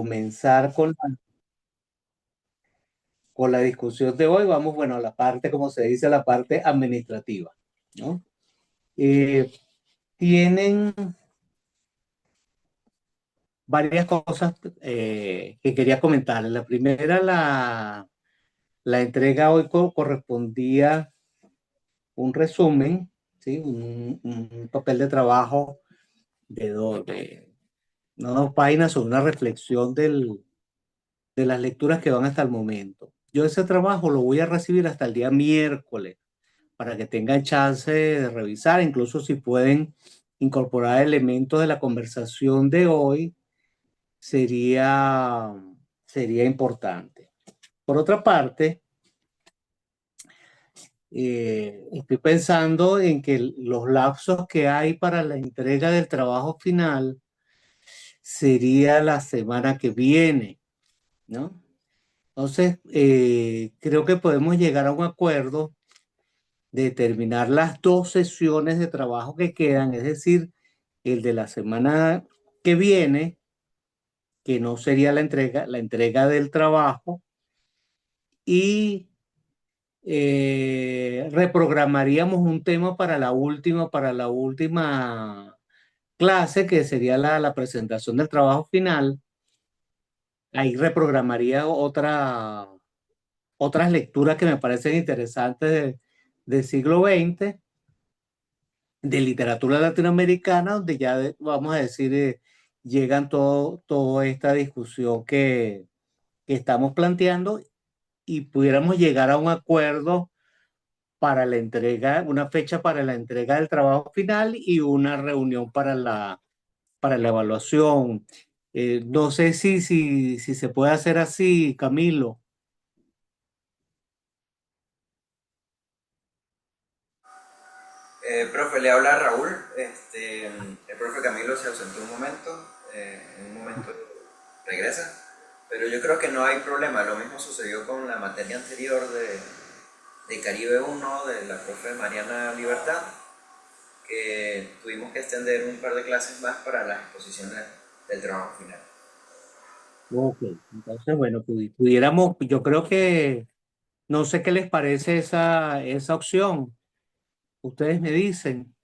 comenzar con la discusión de hoy, vamos, bueno, a la parte, como se dice, la parte administrativa, ¿no? Eh, Tienen varias cosas que quería comentar. La primera, la entrega hoy correspondía un resumen, ¿sí? Un papel de trabajo de no, 2 páginas sobre una reflexión de las lecturas que van hasta el momento. Yo ese trabajo lo voy a recibir hasta el día miércoles para que tengan chance de revisar, incluso si pueden incorporar elementos de la conversación de hoy, sería, sería importante. Por otra parte, estoy pensando en que los lapsos que hay para la entrega del trabajo final sería la semana que viene, ¿no? Entonces, creo que podemos llegar a un acuerdo de terminar las 2 sesiones de trabajo que quedan, es decir, el de la semana que viene, que no sería la entrega del trabajo, y reprogramaríamos un tema para la última clase, que sería la presentación del trabajo final. Ahí reprogramaría otras lecturas que me parecen interesantes del siglo XX, de literatura latinoamericana, donde ya vamos a decir, llegan toda esta discusión que estamos planteando y pudiéramos llegar a un acuerdo para la entrega, una fecha para la entrega del trabajo final y una reunión para la evaluación. No sé si se puede hacer así, Camilo. Profe, le habla Raúl. El profe Camilo se ausentó un momento, en un momento regresa, pero yo creo que no hay problema. Lo mismo sucedió con la materia anterior de Caribe 1 de la profe Mariana Libertad, que tuvimos que extender un par de clases más para las exposiciones del trabajo final. Ok, entonces, bueno, pudiéramos, yo creo que, no sé qué les parece esa opción. Ustedes me dicen,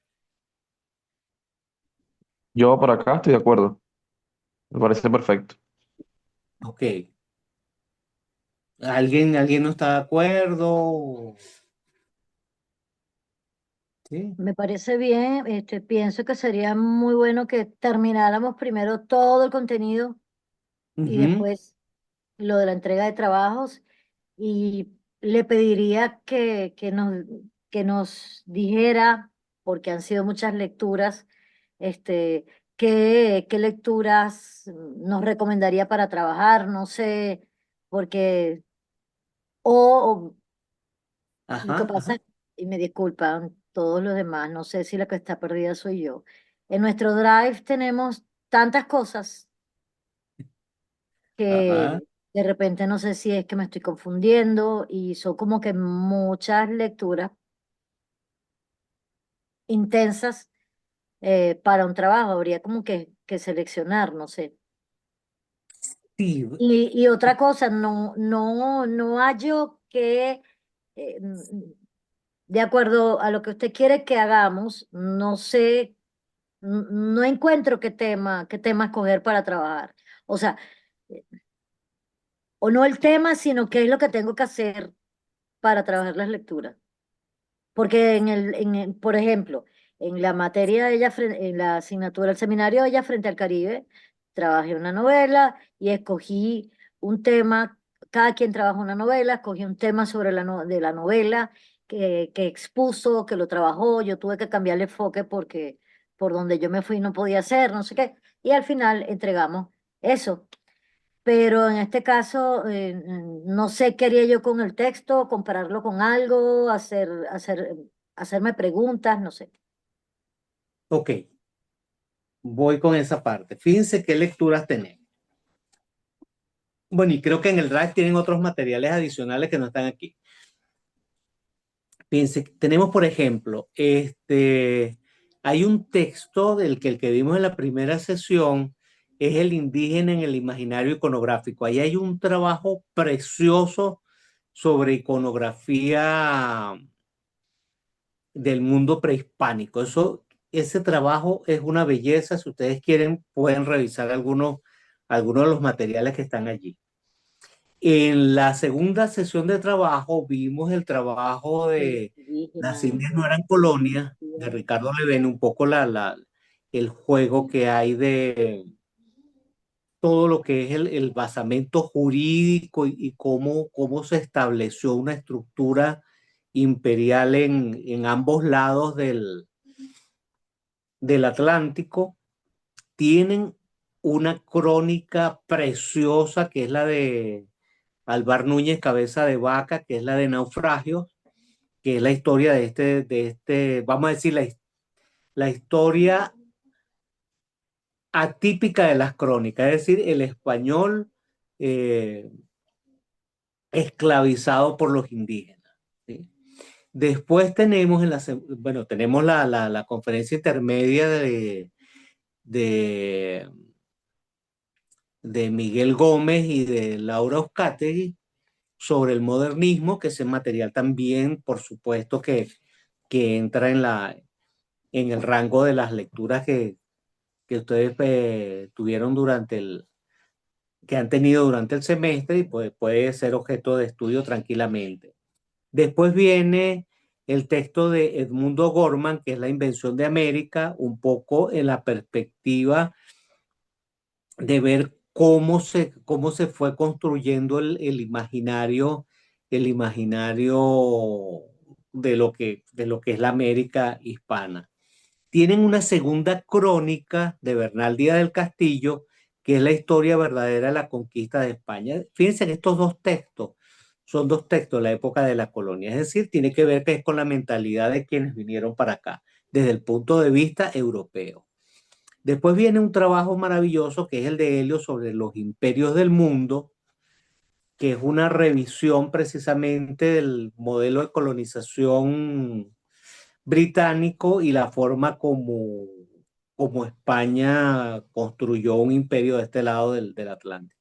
Yo por acá estoy de acuerdo. Me parece perfecto. ok, ¿alguien no está de acuerdo? ¿Sí? Me parece bien, pienso que sería muy bueno que termináramos primero todo el contenido y Ujú. después lo de la entrega de trabajos y le pediría que nos dijera, porque han sido muchas lecturas, este, qué lecturas nos recomendaría para trabajar, no sé, porque, o lo que Ajá, pasa, ajá. y me disculpan todos los demás, no sé si la que está perdida soy yo. En nuestro Drive tenemos tantas cosas Ajá. que de repente no sé si es que me estoy confundiendo y son como que muchas lecturas intensas para un trabajo. Habría como que seleccionar, no sé. Sí, Y otra cosa, no hallo que, eh, mm, de acuerdo a lo que usted quiere que hagamos, no sé, no encuentro qué tema escoger para trabajar. O sea, eh, o no el tema, sino qué es lo que tengo que hacer para trabajar las lecturas. Porque por ejemplo, en la materia de ella, en la asignatura del seminario de ella frente al Caribe, trabajé una novela y escogí un tema, cada quien trabaja una novela, escogí un tema sobre de la novela que expuso, que lo trabajó, yo tuve que cambiarle enfoque porque por donde yo me fui no podía hacer, no sé qué, y al final entregamos eso. Pero en este caso, no sé qué haría yo con el texto, compararlo con algo, hacerme preguntas, no sé. ok, voy con esa parte. Fíjense qué lecturas tenemos. Bueno, y creo que en el Drive tienen otros materiales adicionales que no están aquí. Fíjense, tenemos, por ejemplo, hay un texto el que vimos en la primera sesión, es el indígena en el imaginario iconográfico. Ahí hay un trabajo precioso sobre iconografía del mundo prehispánico. Ese trabajo es una belleza. Si ustedes quieren, pueden revisar algunos de los materiales que están allí. En la segunda sesión de trabajo vimos el trabajo El de Las indígena, Indias no eran colonias, de Ricardo Levene, un poco el juego que hay de todo lo que es el basamento jurídico y cómo se estableció una estructura imperial en ambos lados del Atlántico. Tienen una crónica preciosa que es la de Alvar Núñez Cabeza de Vaca, que es la de Naufragios, que es la historia vamos a decir, la historia atípica de las crónicas, es decir, el español eh, esclavizado por los indígenas. ¿Sí? Después tenemos, bueno, tenemos la conferencia intermedia de, de Miguel Gómez y de Laura Uzcategui sobre el modernismo, que ese material también, por supuesto, que entra en el rango de las lecturas que ustedes tuvieron que han tenido durante el semestre y puede ser objeto de estudio tranquilamente. Después viene el texto de Edmundo Gorman, que es La invención de América, un poco en la perspectiva de ver cómo se fue construyendo el imaginario de lo que es la América hispana. Tienen una segunda crónica de Bernal Díaz del Castillo, que es la historia verdadera de la conquista de España. Fíjense que estos dos textos son dos textos de la época de la colonia, es decir, tiene que ver que es con la mentalidad de quienes vinieron para acá, desde el punto de vista europeo. Después viene un trabajo maravilloso que es el de Helio sobre los imperios del mundo, que es una revisión precisamente del modelo de colonización británico y la forma como España construyó un imperio de este lado del Atlántico.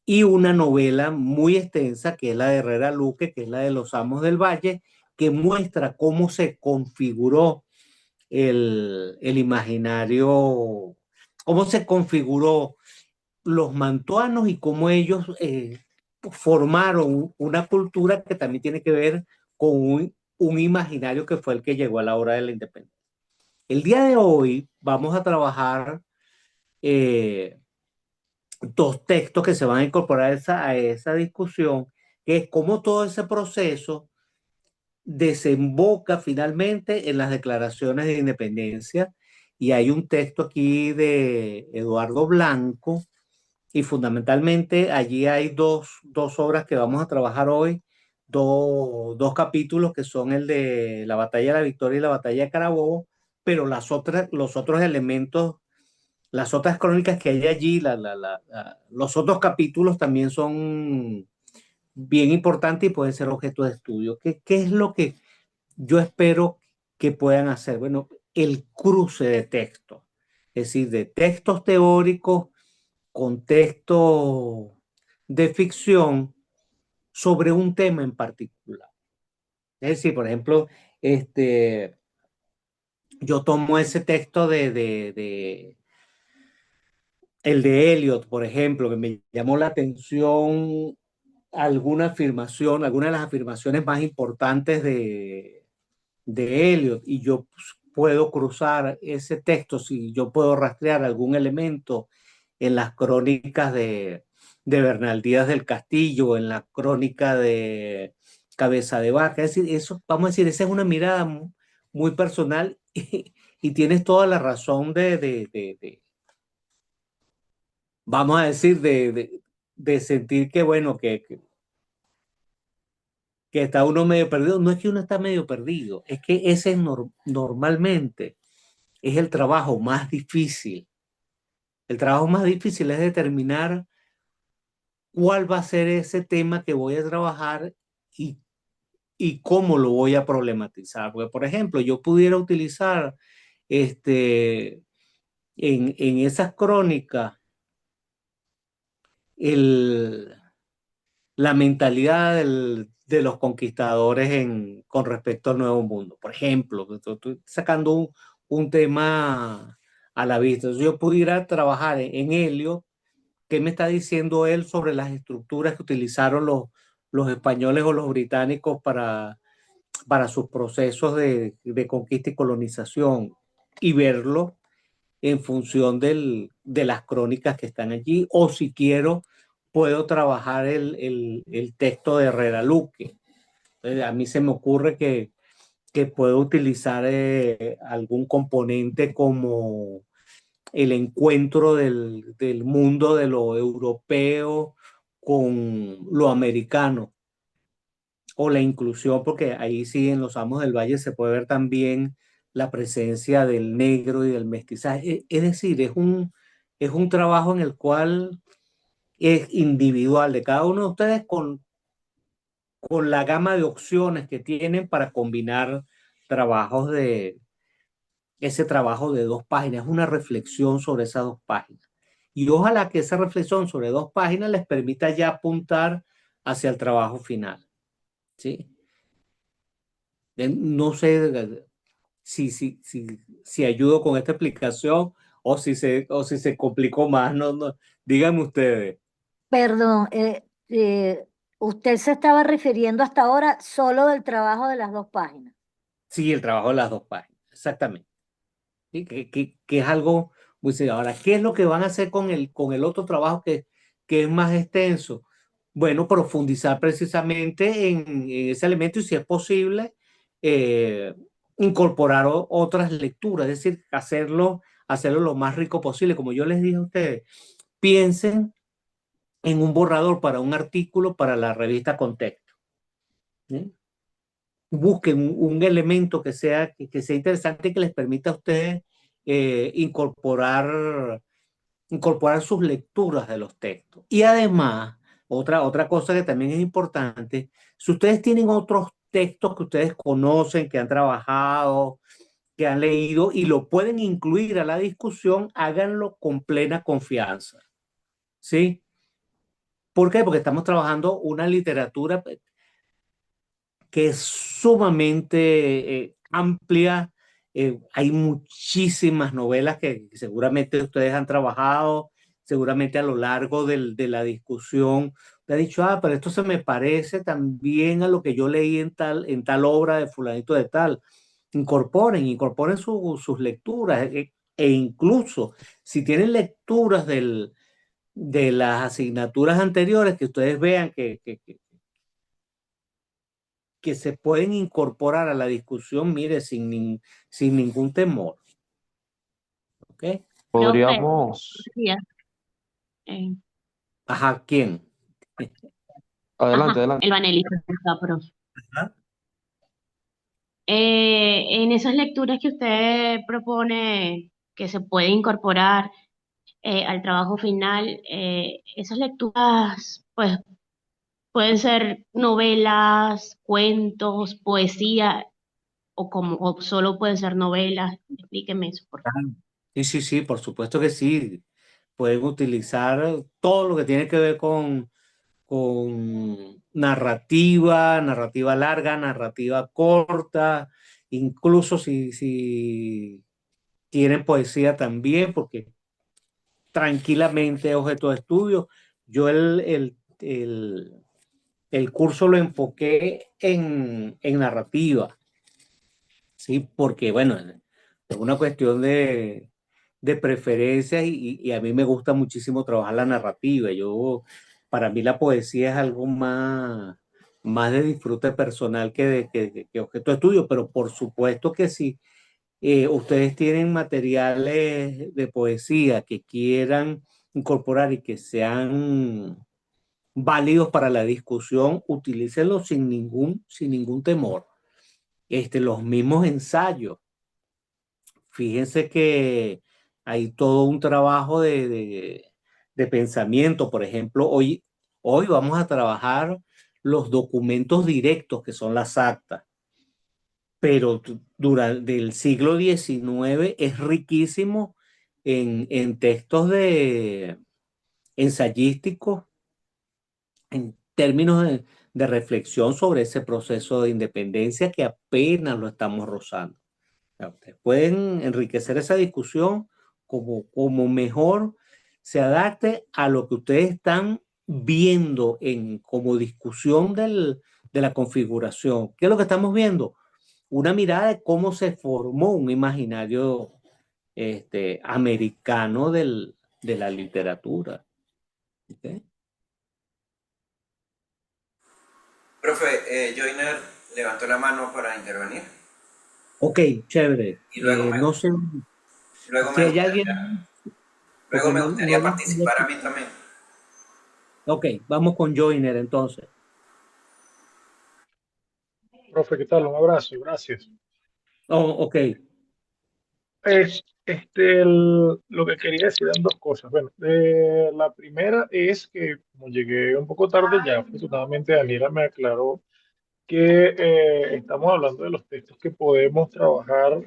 Y una novela muy extensa, que es la de Herrera Luque, que es la de Los Amos del Valle, que muestra cómo se configuró el imaginario, cómo se configuró los mantuanos y cómo ellos formaron una cultura que también tiene que ver con un imaginario que fue el que llegó a la hora de la independencia. El día de hoy vamos a trabajar eh, dos textos que se van a incorporar a esa discusión, que es cómo todo ese proceso desemboca finalmente en las declaraciones de independencia. Y hay un texto aquí de Eduardo Blanco, y fundamentalmente allí hay dos obras que vamos a trabajar hoy, dos capítulos que son el de la Batalla de la Victoria y la Batalla de Carabobo, pero los otros elementos, las otras crónicas que hay allí, los otros capítulos también son bien importantes y pueden ser objeto de estudio. ¿Qué es lo que yo espero que puedan hacer? Bueno, el cruce de textos, es decir, de textos teóricos con textos de ficción sobre un tema en particular. Es decir, por ejemplo, yo tomo ese texto el de Eliot, por ejemplo, que me llamó la atención alguna afirmación, alguna de las afirmaciones más importantes de Eliot, y yo puedo cruzar ese texto, si yo puedo rastrear algún elemento en las crónicas de Bernal Díaz del Castillo, en la crónica de Cabeza de Vaca. Es decir, eso, vamos a decir, esa es una mirada muy personal y tienes toda la razón vamos a decir, de sentir que, bueno, que está uno medio perdido. No es que uno está medio perdido, es que ese es normalmente es el trabajo más difícil. El trabajo más difícil es determinar cuál va a ser ese tema que voy a trabajar y, y cómo lo voy a problematizar. Porque, por ejemplo, yo pudiera utilizar este, en esas crónicas el, la mentalidad de los conquistadores con respecto al Nuevo Mundo. Por ejemplo, estoy sacando un tema a la vista. Si yo pudiera trabajar en Helio, ¿qué me está diciendo él sobre las estructuras que utilizaron los españoles o los británicos para sus procesos de conquista y colonización? Y verlo en función de las crónicas que están allí, o si quiero, puedo trabajar el texto de Herrera Luque. A mí se me ocurre que puedo utilizar algún componente como el encuentro del mundo de lo europeo con lo americano, o la inclusión, porque ahí sí en los Amos del Valle se puede ver también la presencia del negro y del mestizaje. Es decir, es un trabajo en el cual es individual de cada uno de ustedes con la gama de opciones que tienen para combinar trabajos ese trabajo de 2 páginas, una reflexión sobre esas 2 páginas. Y ojalá que esa reflexión sobre 2 páginas les permita ya apuntar hacia el trabajo final. ¿Sí? No sé si ayudo con esta explicación o si se complicó más. No, no. Díganme ustedes. Perdón, usted se estaba refiriendo hasta ahora solo del trabajo de las 2 páginas. Sí, el trabajo de las 2 páginas, exactamente. ¿Sí? Que es algo muy serio. Ahora, ¿qué es lo que van a hacer con el otro trabajo que es más extenso? Bueno, profundizar precisamente en ese elemento y si es posible, eh, incorporar otras lecturas, es decir, hacerlo lo más rico posible. Como yo les dije a ustedes, piensen en un borrador para un artículo para la revista Contexto. ¿Sí? Busquen un elemento que sea interesante y que les permita a ustedes incorporar sus lecturas de los textos. Y además, otra cosa que también es importante, si ustedes tienen otros textos que ustedes conocen, que han trabajado, que han leído y lo pueden incluir a la discusión, háganlo con plena confianza. ¿Sí? ¿Por qué? Porque estamos trabajando una literatura que es sumamente amplia. Hay muchísimas novelas que seguramente ustedes han trabajado, seguramente a lo largo de la discusión. Te ha dicho, pero esto se me parece también a lo que yo leí en tal obra de fulanito de tal. Incorporen sus lecturas e incluso si tienen lecturas de las asignaturas anteriores que ustedes vean que se pueden incorporar a la discusión, mire, sin ningún temor. ¿Ok? Profe, Podríamos, días. Eh, Ajá, ¿quién? adelante, ajá, adelante. el Vanelista, profe. Ajá. En esas lecturas que usted propone que se puede incorporar al trabajo final, esas lecturas pues pueden ser novelas, cuentos, poesía o solo pueden ser novelas. Explíqueme eso, por favor. Sí, sí, sí, por supuesto que sí. Pueden utilizar todo lo que tiene que ver con narrativa larga, narrativa corta, incluso si tienen poesía también, porque tranquilamente es objeto de estudio. Yo el curso lo enfoqué en narrativa, ¿sí? Porque, bueno, es una cuestión de preferencias y a mí me gusta muchísimo trabajar la narrativa. Para mí la poesía es algo más de disfrute personal que objeto de estudio, pero por supuesto que si ustedes tienen materiales de poesía que quieran incorporar y que sean válidos para la discusión, utilícenlos sin ningún temor. Los mismos ensayos. Fíjense que hay todo un trabajo de pensamiento. Por ejemplo, hoy vamos a trabajar los documentos directos, que son las actas, pero durante el siglo XIX es riquísimo en textos ensayísticos en términos de reflexión sobre ese proceso de independencia que apenas lo estamos rozando. O sea, ustedes pueden enriquecer esa discusión como mejor se adapte a lo que ustedes están viendo como discusión de la configuración. ¿Qué es lo que estamos viendo? Una mirada de cómo se formó un imaginario americano de la literatura. ¿Ok? Profe, Joyner levantó la mano para intervenir Ok, chévere. y No sé luego si me hay gustaría, alguien, luego porque me no gustaría lo... participar a mí también. Ok, vamos con Joiner entonces. Profe, ¿qué tal? Un abrazo, gracias. Oh, ok. Lo que quería decir eran dos cosas. Bueno, la primera es que como llegué un poco tarde, ya afortunadamente Daniela me aclaró que estamos hablando de los textos que podemos trabajar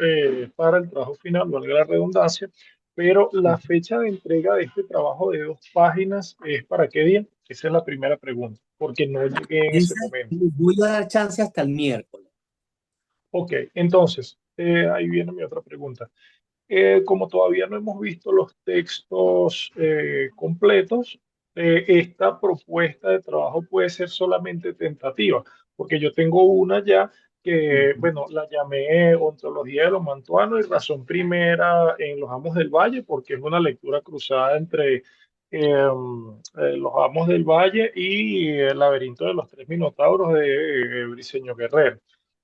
para el trabajo final, valga la redundancia, pero la fecha de entrega de este trabajo de 2 páginas es ¿para qué día? Esa es la primera pregunta, porque no llegué en ese Dice, momento. voy a dar chance hasta el miércoles. Ok, entonces, ahí viene mi otra pregunta. Como todavía no hemos visto los textos completos, esta propuesta de trabajo puede ser solamente tentativa, porque yo tengo una ya que, Ujú. bueno, la llamé Ontología de los Mantuanos y Razón Primera en Los Amos del Valle, porque es una lectura cruzada entre Los Amos del Valle y El Laberinto de los Tres Minotauros de Briceño Guerrero.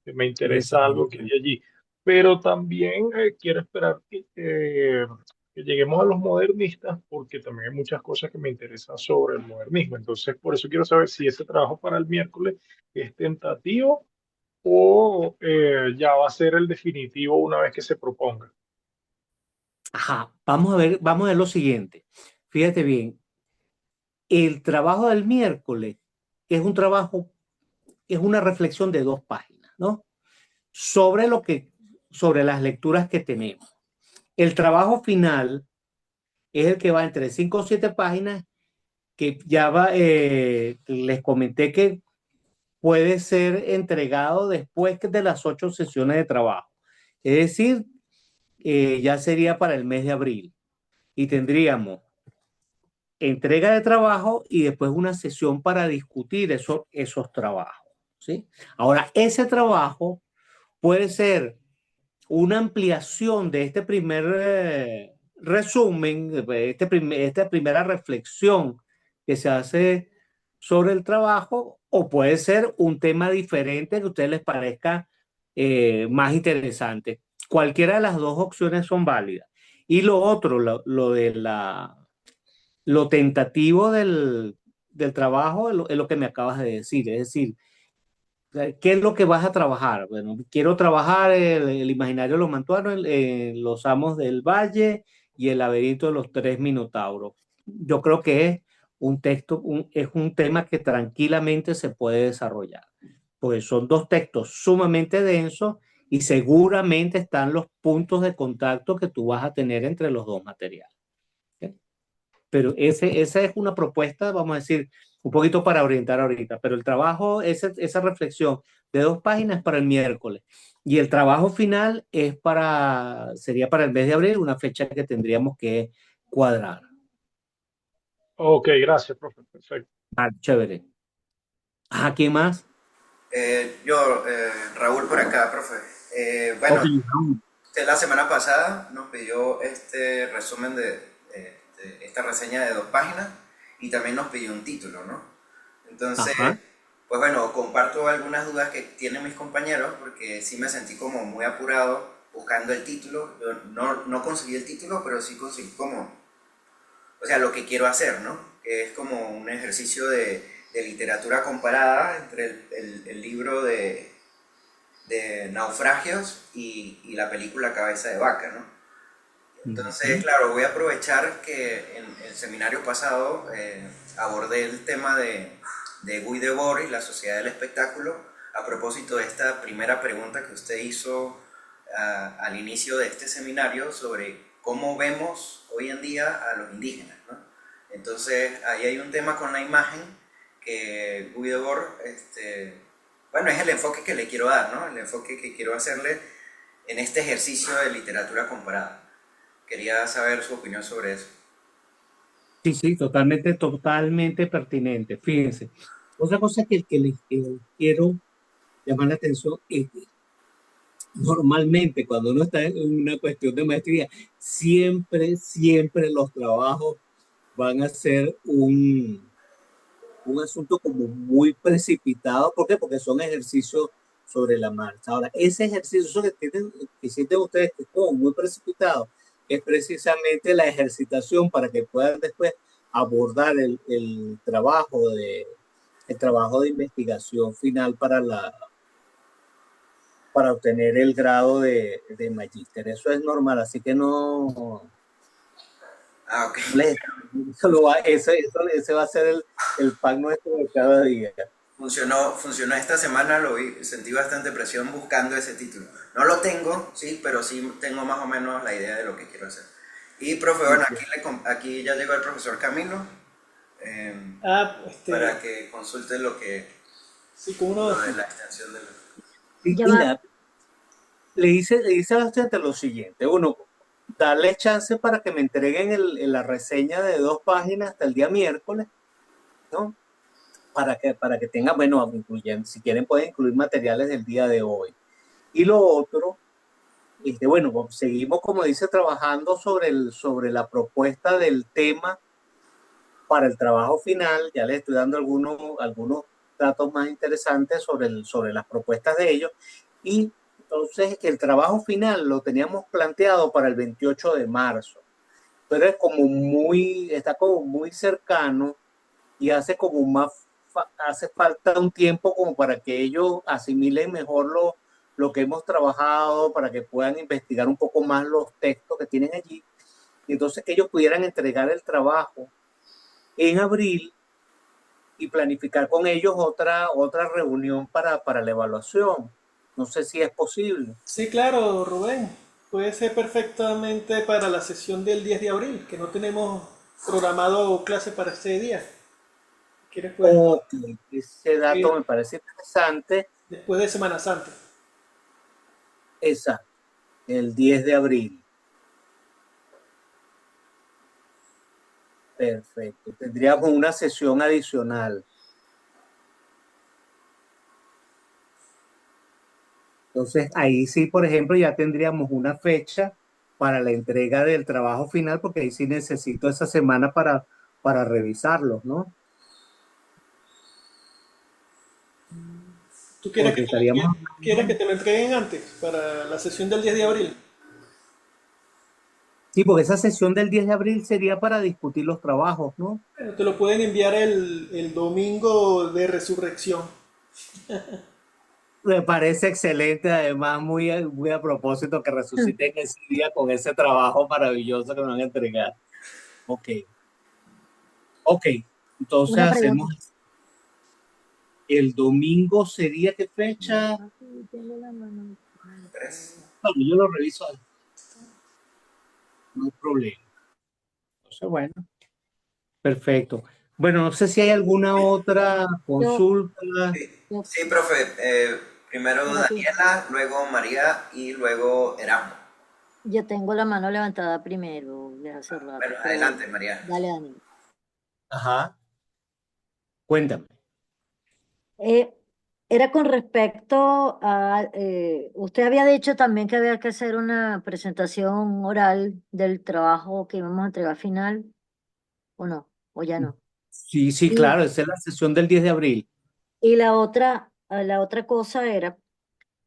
Me interesa algo que hay allí, pero también quiero esperar que lleguemos a los modernistas porque también hay muchas cosas que me interesan sobre el modernismo. Entonces, por eso quiero saber si ese trabajo para el miércoles es tentativo o ya va a ser el definitivo una vez que se proponga. Ajá, vamos a ver lo siguiente. Fíjate bien, el trabajo del miércoles es un trabajo, es una reflexión de 2 páginas, ¿no? Sobre sobre las lecturas que tenemos. El trabajo final es el que va entre 5 o 7 páginas, que ya va, les comenté que puede ser entregado después de las 8 sesiones de trabajo. Es decir, ya sería para el mes de abril. Y tendríamos entrega de trabajo y después una sesión para discutir esos trabajos. ¿Sí? Ahora, ese trabajo puede ser una ampliación de este primer resumen, esta primera reflexión que se hace sobre el trabajo, o puede ser un tema diferente que a ustedes les parezca más interesante. Cualquiera de las dos opciones son válidas. Y lo otro, lo tentativo del trabajo es lo que me acabas de decir. Es decir, ¿qué es lo que vas a trabajar? Bueno, quiero trabajar el imaginario de los mantuanos, los amos del valle y el laberinto de los tres minotauros. Yo creo que es un texto, es un tema que tranquilamente se puede desarrollar, pues son 2 textos sumamente densos y seguramente están los puntos de contacto que tú vas a tener entre los dos materiales. ¿Ok? Pero esa es una propuesta, vamos a decir, un poquito para orientar ahorita, pero el trabajo, esa reflexión de 2 páginas para el miércoles y el trabajo final sería para el mes de abril, una fecha que tendríamos que cuadrar. Ok, gracias, profe. Perfecto. Ah, chévere. ¿A quién más? Raúl por acá, profe. Ok. Bueno, usted la semana pasada nos pidió este resumen de esta reseña de 2 páginas y también nos pidió un título, ¿no? Entonces, Ajá. pues bueno, comparto algunas dudas que tienen mis compañeros porque sí me sentí como muy apurado buscando el título. Yo no conseguí el título, pero sí conseguí como, o sea, lo que quiero hacer, ¿no? Que es como un ejercicio de literatura comparada entre el libro de Naufragios y la película Cabeza de Vaca, ¿no? Entonces, Ujú. claro, voy a aprovechar que en el seminario pasado abordé el tema de Guy Debord y la sociedad del espectáculo a propósito de esta primera pregunta que usted hizo al inicio de este seminario sobre cómo vemos hoy en día a los indígenas, ¿no? Entonces, ahí hay un tema con la imagen que Guy Debord, bueno, es el enfoque que le quiero dar, ¿no? El enfoque que quiero hacerle en este ejercicio de literatura comparada. Quería saber su opinión sobre eso. Sí, sí, totalmente, totalmente pertinente. Fíjense. Otra cosa que les quiero llamar la atención es que normalmente cuando uno está en una cuestión de maestría, siempre los trabajos van a ser un asunto como muy precipitado. ¿Por qué? Porque son ejercicios sobre la marcha. Ahora, ese ejercicio que sienten ustedes que es como muy precipitado, es precisamente la ejercitación para que puedan después abordar el trabajo de investigación final para obtener el grado de magíster. Eso es normal, así que Ah, ok. no les, ese va a ser el pan nuestro de cada día. Funcionó esta semana, lo vi, sentí bastante presión buscando ese título. No lo tengo, sí, pero sí tengo más o menos la idea de lo que quiero hacer. Y profe, bueno, aquí ya llegó el profesor Camilo, eh, Ah, para que consulte sí, como uno. lo de la extensión de la... Y Ya va. mira, le dice a la estudiante lo siguiente: uno, darle chance para que me entreguen la reseña de 2 páginas hasta el día miércoles, ¿no? Para que tengan, bueno, si quieren pueden incluir materiales del día de hoy. Y lo otro, bueno, seguimos, como dice, trabajando sobre la propuesta del tema para el trabajo final. Ya les estoy dando algunos datos más interesantes sobre las propuestas de ellos. Y entonces el trabajo final lo teníamos planteado para el 28 de marzo, pero está como muy cercano y hace falta un tiempo como para que ellos asimilen mejor lo que hemos trabajado, para que puedan investigar un poco más los textos que tienen allí, y entonces que ellos pudieran entregar el trabajo en abril y planificar con ellos otra reunión para la evaluación. No sé si es posible. Sí, claro, Rubén. Puede ser perfectamente para la sesión del 10 de abril, que no tenemos programado clase para ese día. ¿Quieres pues Ok, ese dato me ir parece interesante. después de Semana Santa? Exacto, el 10 de abril. Perfecto. Tendríamos una sesión adicional. Entonces, ahí sí, por ejemplo, ya tendríamos una fecha para la entrega del trabajo final, porque ahí sí necesito esa semana para revisarlos, ¿no? ¿Tú quieres Porque estaríamos quieres que hablando. te lo entreguen antes, para la sesión del 10 de abril? Sí, porque esa sesión del 10 de abril sería para discutir los trabajos, ¿no? Bueno, te lo pueden enviar el domingo de resurrección. Me parece excelente, además, muy a propósito que resuciten ese día con ese trabajo maravilloso que me van a entregar. Ok, ok. Entonces Una pregunta. hacemos el domingo, ¿sería qué fecha? Tengo la mano. Bueno, yo lo reviso, no hay problema. Entonces, bueno, perfecto. Bueno, no sé si hay alguna otra Yo, consulta. Sí, yo, sí, profe. Primero para ti. Daniela, luego María y luego Erasmo. Yo tengo la mano levantada primero de hace rato, Bueno, pero adelante, María. dale, Dani. Ajá, cuéntame. Eh, Era con respecto a, usted había dicho también que había que hacer una presentación oral del trabajo que íbamos a entregar final, ¿o no? ¿O ya no? Sí, sí, Y, claro, esa es la sesión del 10 de abril. y la otra cosa era,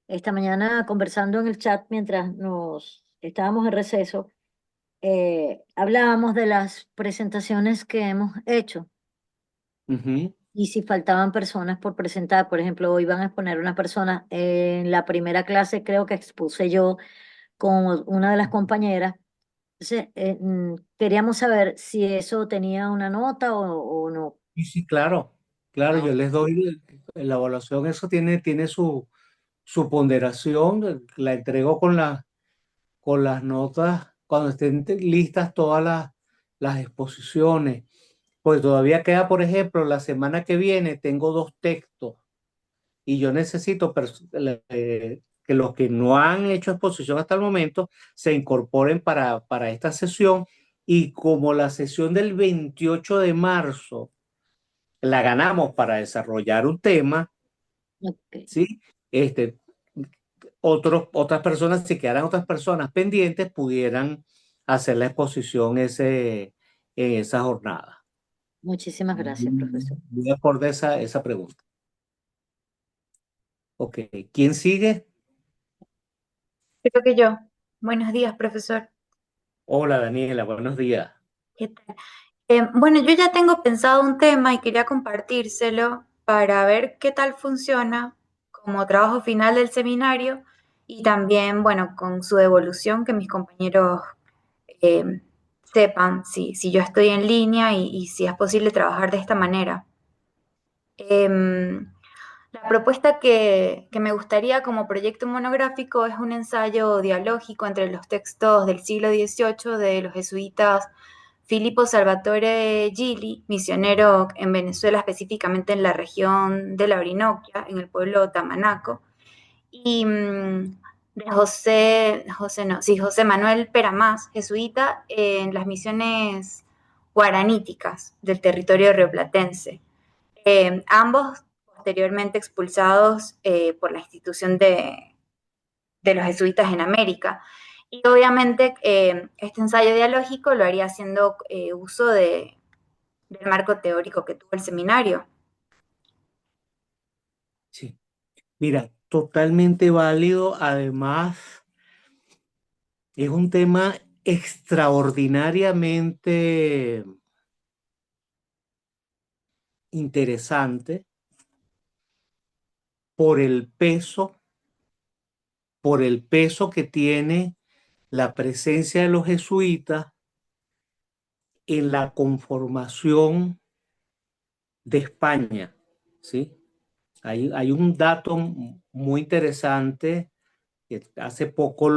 esta mañana conversando en el chat mientras nos estábamos en receso, hablábamos de las presentaciones que hemos hecho. Ujú. Y si faltaban personas por presentar, por ejemplo, hoy van a exponer unas personas. En la primera clase creo que expuse yo con una de las compañeras. Entonces, queríamos saber si eso tenía una nota o no. Sí, sí, claro, claro, Ah, yo les doy la evaluación, eso tiene su ponderación, la entrego con las notas cuando estén listas todas las exposiciones. Pues todavía queda, por ejemplo, la semana que viene tengo 2 textos y yo necesito que los que no han hecho exposición hasta el momento se incorporen para esta sesión. Y como la sesión del 28 de marzo la ganamos para desarrollar un tema, Ok, ¿sí? Este, otras personas, si quedaran otras personas pendientes, pudieran hacer la exposición en esa jornada. muchísimas gracias, profesor. Voy a acordar esa pregunta. Ok, ¿quién sigue? Creo que yo. Buenos días, profesor. Hola Daniela, buenos días. ¿Qué tal? Bueno, yo ya tengo pensado un tema y quería compartírselo para ver qué tal funciona como trabajo final del seminario y también, bueno, con su devolución, que mis compañeros eh, sepan si yo estoy en línea y si es posible trabajar de esta manera. Em, La propuesta que me gustaría como proyecto monográfico es un ensayo dialógico entre los textos del siglo XVIII de los jesuitas Filippo Salvatore Gili, misionero en Venezuela, específicamente en la región de la Orinoquia, en el pueblo Tamanaco, y de José Manuel Peramás, jesuita, en las misiones guaraníticas del territorio rioplatense. Ambos posteriormente expulsados por la institución de los jesuitas en América. Y obviamente este ensayo dialógico lo haría haciendo uso del marco teórico que tuvo el seminario. Sí. Mira, totalmente válido. Además, es un tema extraordinariamente interesante por por el peso que tiene la presencia de los jesuitas en la conformación de España, ¿sí? Hay un dato muy interesante que hace poco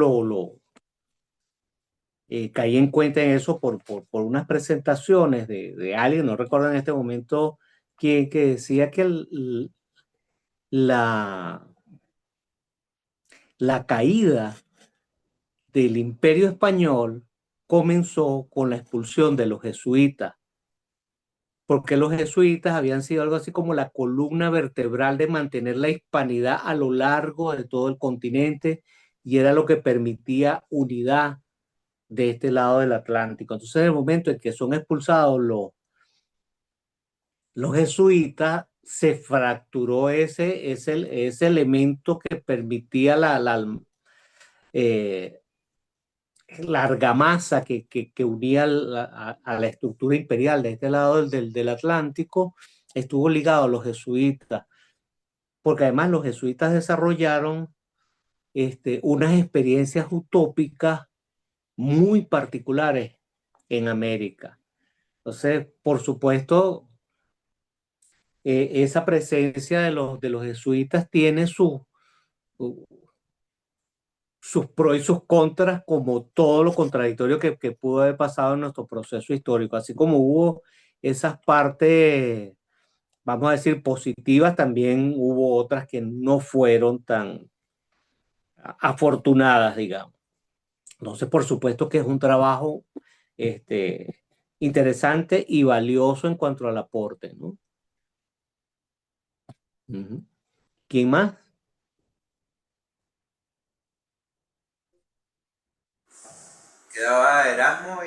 caí en cuenta en eso por unas presentaciones de alguien, no recuerdo en este momento quién, que decía que la, la caída del Imperio Español comenzó con la expulsión de los jesuitas, porque los jesuitas habían sido algo así como la columna vertebral de mantener la hispanidad a lo largo de todo el continente y era lo que permitía unidad de este lado del Atlántico. Entonces, en el momento en que son expulsados los jesuitas, se fracturó ese elemento que permitía eh, la argamasa que unía a la estructura imperial de este lado del Atlántico, estuvo ligado a los jesuitas, porque además los jesuitas desarrollaron unas experiencias utópicas muy particulares en América. Entonces, por supuesto, esa presencia de los jesuitas tiene sus pros y sus contras, como todo lo contradictorio que pudo haber pasado en nuestro proceso histórico. Así como hubo esas partes, vamos a decir, positivas, también hubo otras que no fueron tan afortunadas, digamos. Entonces, por supuesto que es un trabajo interesante y valioso en cuanto al aporte, ¿no? Ujú. ¿Quién más? Quedaba Erasmo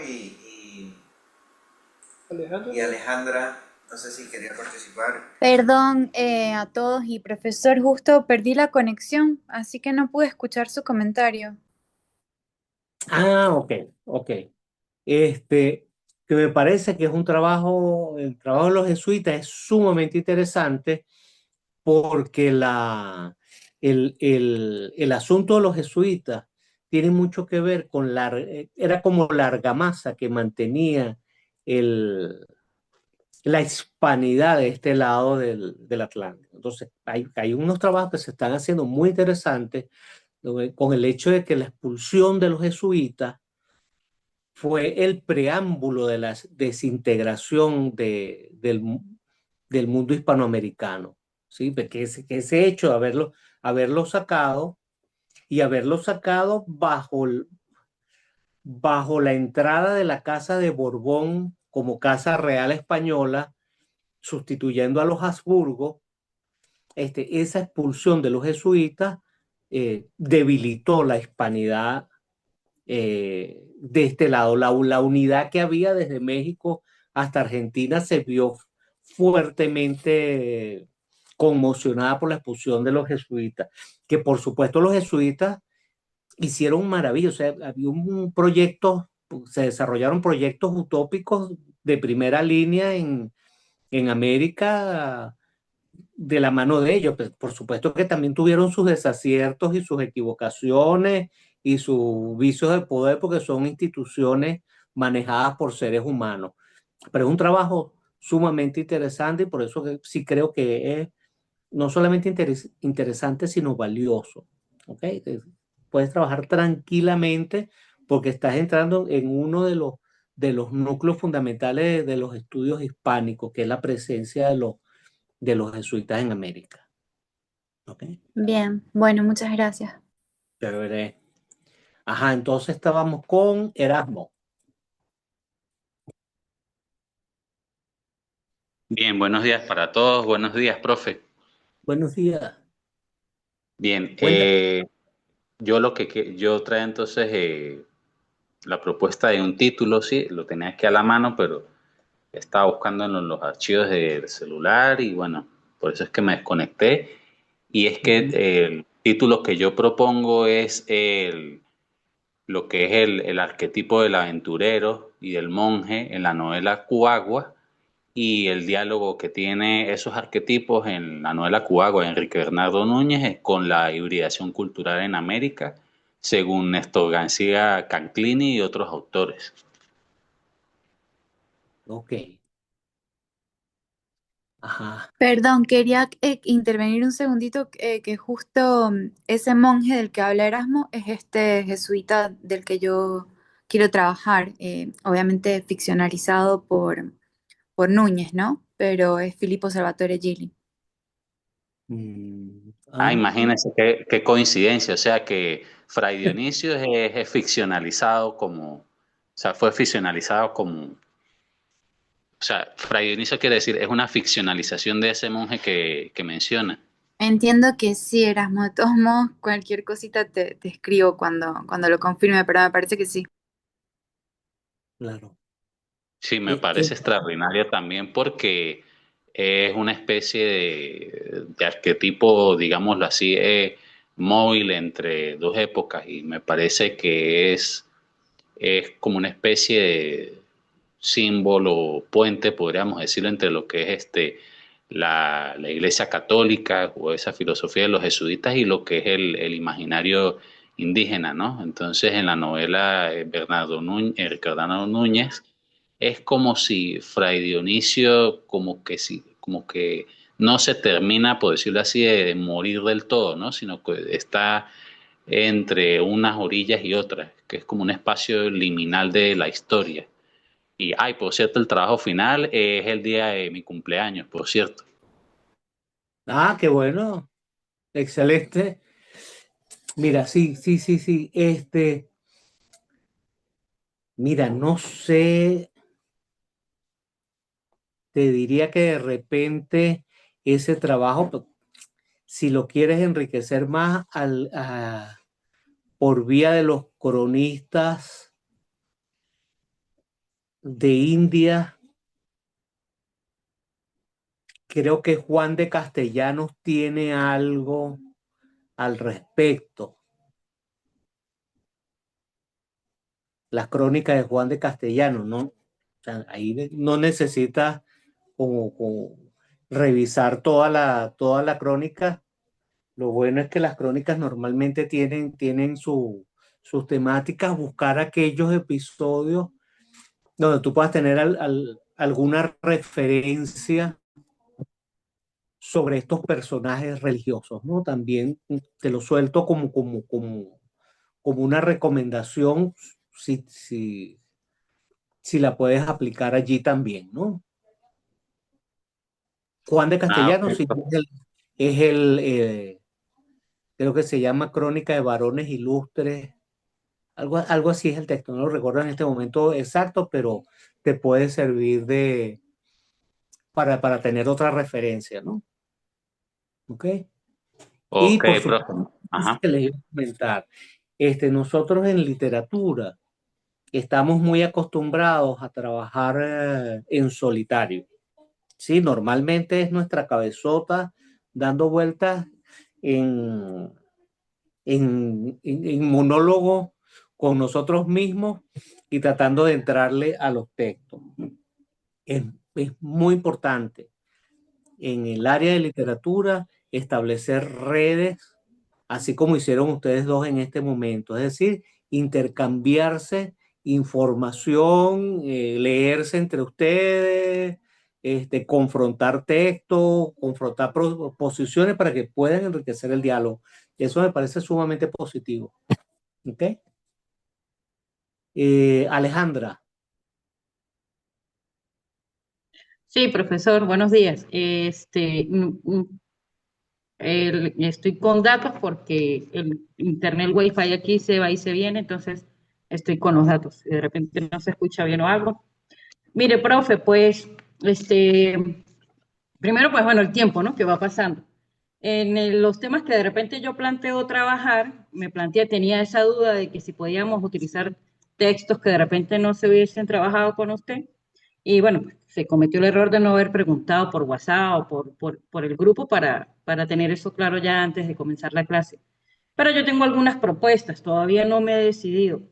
Alejandro. y Alejandra, no sé si quería participar. Perdón a todos y profesor, justo perdí la conexión, así que no pude escuchar su comentario. Ah, ok, ok. Que me parece que es un trabajo, el trabajo de los jesuitas es sumamente interesante porque el asunto de los jesuitas tiene mucho que ver con era como la argamasa que mantenía el, la hispanidad de este lado del Atlántico. Entonces, hay unos trabajos que se están haciendo muy interesantes con el hecho de que la expulsión de los jesuitas fue el preámbulo de la desintegración del mundo hispanoamericano, ¿sí? Que ese hecho de haberlo sacado y haberlo sacado bajo la entrada de la Casa de Borbón como Casa Real Española, sustituyendo a los Habsburgo, esa expulsión de los jesuitas debilitó la hispanidad de este lado. La unidad que había desde México hasta Argentina se vio fuertemente conmocionada por la expulsión de los jesuitas, que por supuesto los jesuitas hicieron maravillas. O sea, había un proyecto, se desarrollaron proyectos utópicos de primera línea en América de la mano de ellos. Pues, por supuesto que también tuvieron sus desaciertos y sus equivocaciones y sus vicios de poder, porque son instituciones manejadas por seres humanos. Pero es un trabajo sumamente interesante y por eso que sí creo que es no solamente interesante, sino valioso. ¿Ok? Puedes trabajar tranquilamente porque estás entrando en uno de los núcleos fundamentales de los estudios hispánicos, que es la presencia de los jesuitas en América. ¿Ok? Bien, bueno, muchas gracias. Chévere. Ajá, entonces estábamos con Erasmo. Bien, buenos días para todos. Buenos días, profe. Buenos días. Bien, Cuéntame. yo yo trae entonces la propuesta de un título, sí, lo tenía aquí a la mano, pero estaba buscando en los archivos del celular y bueno, por eso es que me desconecté. Y es que el título que yo propongo es lo que es el arquetipo del aventurero y del monje en la novela Cuagua y el diálogo que tiene esos arquetipos en la novela Cuagua de Enrique Bernardo Núñez es con la hibridación cultural en América, según Néstor García Canclini y otros autores. Ok. Ajá. Perdón, quería intervenir un segundito, que justo ese monje del que habla Erasmo es este jesuita del que yo quiero trabajar, obviamente ficcionalizado por Núñez, ¿no? Pero es Filippo Salvatore Gili. Ah, Ah, imagínense qué coincidencia, o sea que Fray Dionisio es ficcionalizado como, o sea, fue ficcionalizado como, o sea, Fray Dionisio quiere decir, es una ficcionalización de ese monje que menciona. Entiendo que sí, Erasmo. De todos modos, cualquier cosita te escribo cuando lo confirme, pero me parece que sí. claro. Sí, me Eh, parece eh, extraordinario también porque es una especie de arquetipo, digámoslo así, móvil entre dos épocas y me parece que es como una especie de símbolo, puente, podríamos decirlo, entre lo que es la Iglesia Católica o esa filosofía de los jesuitas y lo que es el imaginario indígena, ¿no? Entonces, en la novela Bernardo Núñez, es como si Fray Dionisio, como que no se termina, por decirlo así, de morir del todo, ¿no? Sino que está entre unas orillas y otras, que es como un espacio liminal de la historia. Y, ay, por cierto, el trabajo final es el día de mi cumpleaños, por cierto. qué bueno. Excelente. Mira, sí, sí, sí, sí. Mira, no sé, te diría que de repente ese trabajo, si lo quieres enriquecer más por vía de los cronistas de India, creo que Juan de Castellanos tiene algo al respecto. Las crónicas de Juan de Castellanos, ¿no? O sea, ahí no necesitas como revisar toda la crónica. Lo bueno es que las crónicas normalmente tienen sus temáticas, buscar aquellos episodios donde tú puedas tener alguna referencia sobre estos personajes religiosos, ¿no? También te lo suelto como una recomendación, si si la puedes aplicar allí también, ¿no? Juan de Ah, ok, Castellanos sí, profe. creo que se llama Crónica de Varones Ilustres, algo así es el texto, no lo recuerdo en este momento exacto, pero te puede servir para tener otra referencia, ¿no? ¿Ok? Y Ok, por profe. supuesto, Ajá. que les iba a comentar, nosotros en literatura estamos muy acostumbrados a trabajar en solitario, ¿sí? Normalmente es nuestra cabezota dando vueltas en, en monólogo con nosotros mismos y tratando de entrarle a los textos. Es, es muy importante en el área de literatura establecer redes, así como hicieron ustedes dos en este momento, es decir, intercambiarse información, leerse entre ustedes, confrontar textos, confrontar posiciones para que puedan enriquecer el diálogo. Eso me parece sumamente positivo. ¿Ok? Alejandra, Sí, profesor, buenos días. Estoy con datos porque el internet wifi aquí se va y se viene, entonces estoy con los datos. Si de repente no se escucha bien o algo. Mire, profe, pues, primero, pues bueno, el tiempo, ¿no? Que va pasando. Los temas que de repente yo planteo trabajar, tenía esa duda de que si podíamos utilizar textos que de repente no se hubiesen trabajado con usted. Y bueno, pues, se cometió el error de no haber preguntado por WhatsApp o por el grupo para tener eso claro ya antes de comenzar la clase. Pero yo tengo algunas propuestas, todavía no me he decidido.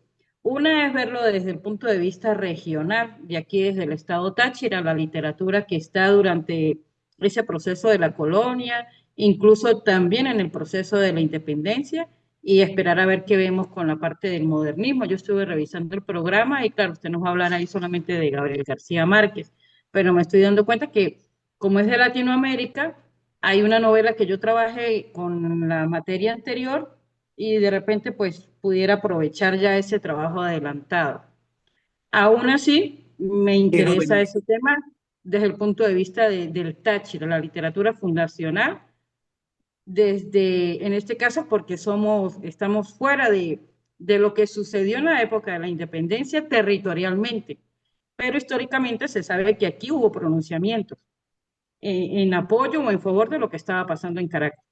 Una es verlo desde el punto de vista regional, de aquí desde el estado Táchira, la literatura que está durante ese proceso de la colonia, incluso también en el proceso de la independencia, y esperar a ver qué vemos con la parte del modernismo. Yo estuve revisando el programa y claro, usted nos va a hablar ahí solamente de Gabriel García Márquez, pero me estoy dando cuenta que como es de Latinoamérica, hay una novela que yo trabajé con la materia anterior y de repente pues pudiera aprovechar ya ese trabajo adelantado. Aún así, me quiero interesa venir. ese tema desde el punto de vista del Táchira, la literatura fundacional, desde, en este caso, porque estamos fuera de lo que sucedió en la época de la independencia territorialmente, pero históricamente se sabe que aquí hubo pronunciamientos en apoyo o en favor de lo que estaba pasando en Caracas.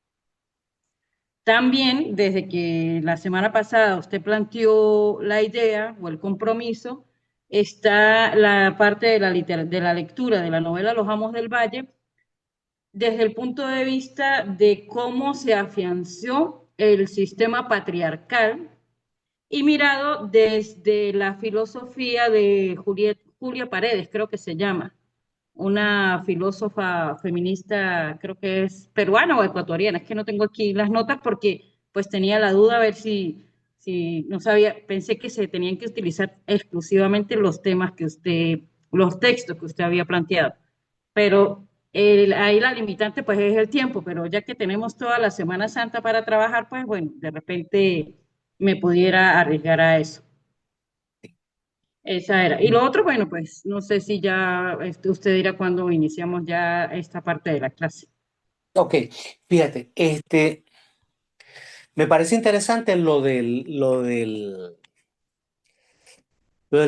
También, desde que la semana pasada usted planteó la idea o el compromiso, está la parte de de la lectura de la novela Los Amos del Valle, desde el punto de vista de cómo se afianzó el sistema patriarcal y mirado desde la filosofía de Julia Paredes, creo que se llama, una filósofa feminista, creo que es peruana o ecuatoriana, es que no tengo aquí las notas porque pues tenía la duda a ver si no sabía, pensé que se tenían que utilizar exclusivamente los temas que los textos que usted había planteado, pero ahí la limitante pues es el tiempo, pero ya que tenemos toda la Semana Santa para trabajar, pues bueno, de repente me pudiera arriesgar a eso. Esa era. Y lo otro, bueno, pues no sé si ya usted dirá cuándo iniciamos ya esta parte de la clase. Ok, fíjate, me parece interesante lo del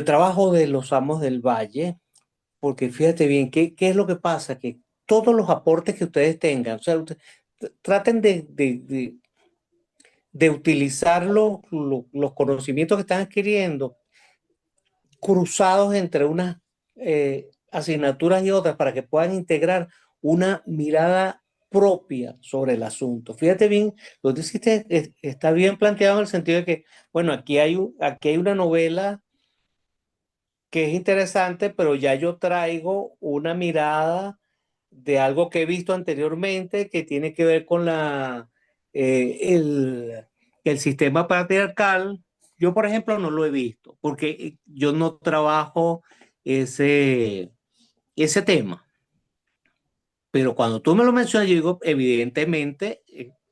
trabajo de los amos del valle, porque fíjate bien, ¿qué es lo que pasa? Que todos los aportes que ustedes tengan, o sea, traten de utilizar los conocimientos que están adquiriendo cruzados entre unas asignaturas y otras para que puedan integrar una mirada propia sobre el asunto. Fíjate bien, lo que hiciste está bien planteado en el sentido de que, bueno, aquí hay una novela que es interesante, pero ya yo traigo una mirada de algo que he visto anteriormente que tiene que ver con el sistema patriarcal. Yo, por ejemplo, no lo he visto porque yo no trabajo ese, ese tema. Pero cuando tú me lo mencionas, yo digo, evidentemente,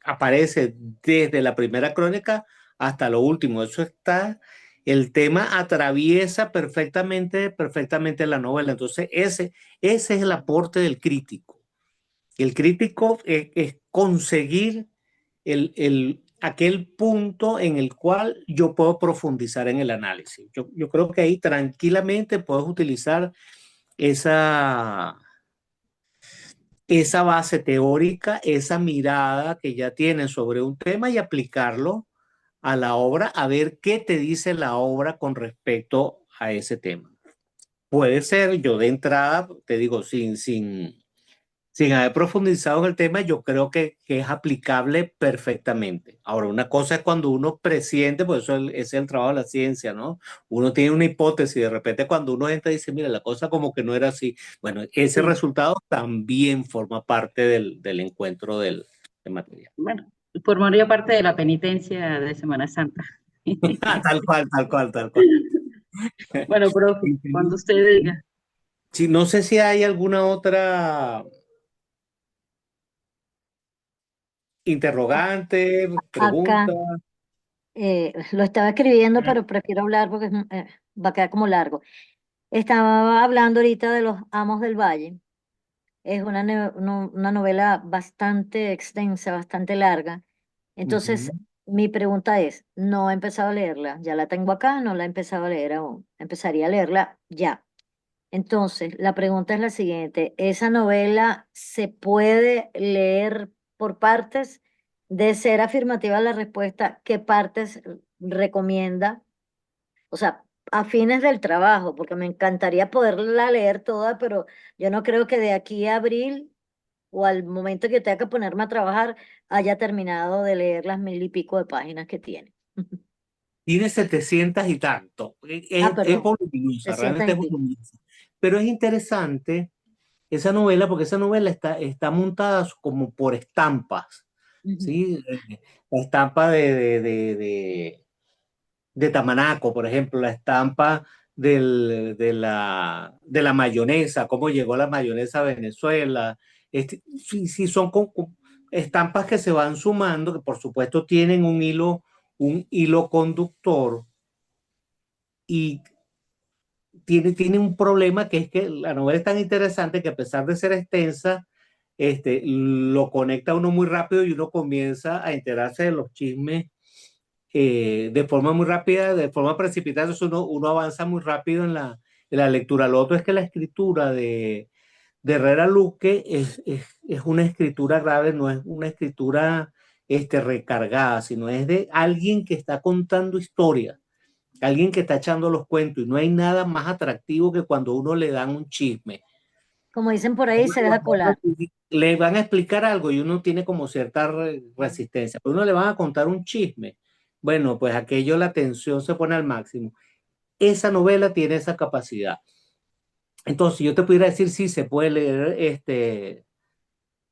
aparece desde la primera crónica hasta lo último. Eso está el tema atraviesa perfectamente la novela. Entonces, ese es el aporte del crítico. El crítico es conseguir aquel punto en el cual yo puedo profundizar en el análisis. Yo creo que ahí tranquilamente puedes utilizar esa, esa base teórica, esa mirada que ya tienes sobre un tema y aplicarlo a la obra, a ver qué te dice la obra con respecto a ese tema. Puede ser, yo de entrada, te digo, sin haber profundizado en el tema, yo creo que es aplicable perfectamente. Ahora, una cosa es cuando uno presiente, pues eso es el trabajo de la ciencia, ¿no? Uno tiene una hipótesis y de repente cuando uno entra y dice, mira, la cosa como que no era así. Bueno, ese Sí. resultado también forma parte del encuentro del material. Bueno, formaría parte de la penitencia de Semana Santa. Tal cual, tal cual, tal cual. Bueno, profe, cuando usted diga. Sí, no sé si hay alguna otra interrogante, pregunta. Acá lo estaba escribiendo, pero prefiero hablar porque va a quedar como largo. Estaba hablando ahorita de Los Amos del Valle. Es una novela bastante extensa, bastante larga. Entonces, Ujú. mi pregunta es, no he empezado a leerla, ya la tengo acá, no la he empezado a leer aún. Empezaría a leerla ya. Entonces, la pregunta es la siguiente, ¿esa novela se puede leer por partes? De ser afirmativa la respuesta, ¿qué partes recomienda? O sea, a fines del trabajo, porque me encantaría poderla leer toda, pero yo no creo que de aquí a abril o al momento que tenga que ponerme a trabajar haya terminado de leer las 1000 y pico de páginas que tiene. Tiene 700 y tanto. Ah, Es perdón, voluminosa, 300 realmente y es pico. voluminosa. Pero es interesante esa novela porque esa novela está montada como por estampas, Ujú. ¿sí? La estampa de Tamanaco, por ejemplo, la estampa de la mayonesa, cómo llegó la mayonesa a Venezuela. Sí, sí, son estampas que se van sumando, que por supuesto tienen un hilo conductor y tiene un problema que es que la novela es tan interesante que a pesar de ser extensa, lo conecta uno muy rápido y uno comienza a enterarse de los chismes de forma muy rápida, de forma precipitada. Entonces uno avanza muy rápido en la lectura. Lo otro es que la escritura de Herrera Luque es una escritura grave, no es una escritura recargada, sino es de alguien que está contando historias, alguien que está echando los cuentos y no hay nada más atractivo que cuando uno le dan un chisme. Como dicen por ahí, se deja colar. Le van a explicar algo y uno tiene como cierta resistencia, pero uno le van a contar un chisme. Bueno, pues aquello la tensión se pone al máximo. Esa novela tiene esa capacidad. Entonces, yo te pudiera decir si se puede leer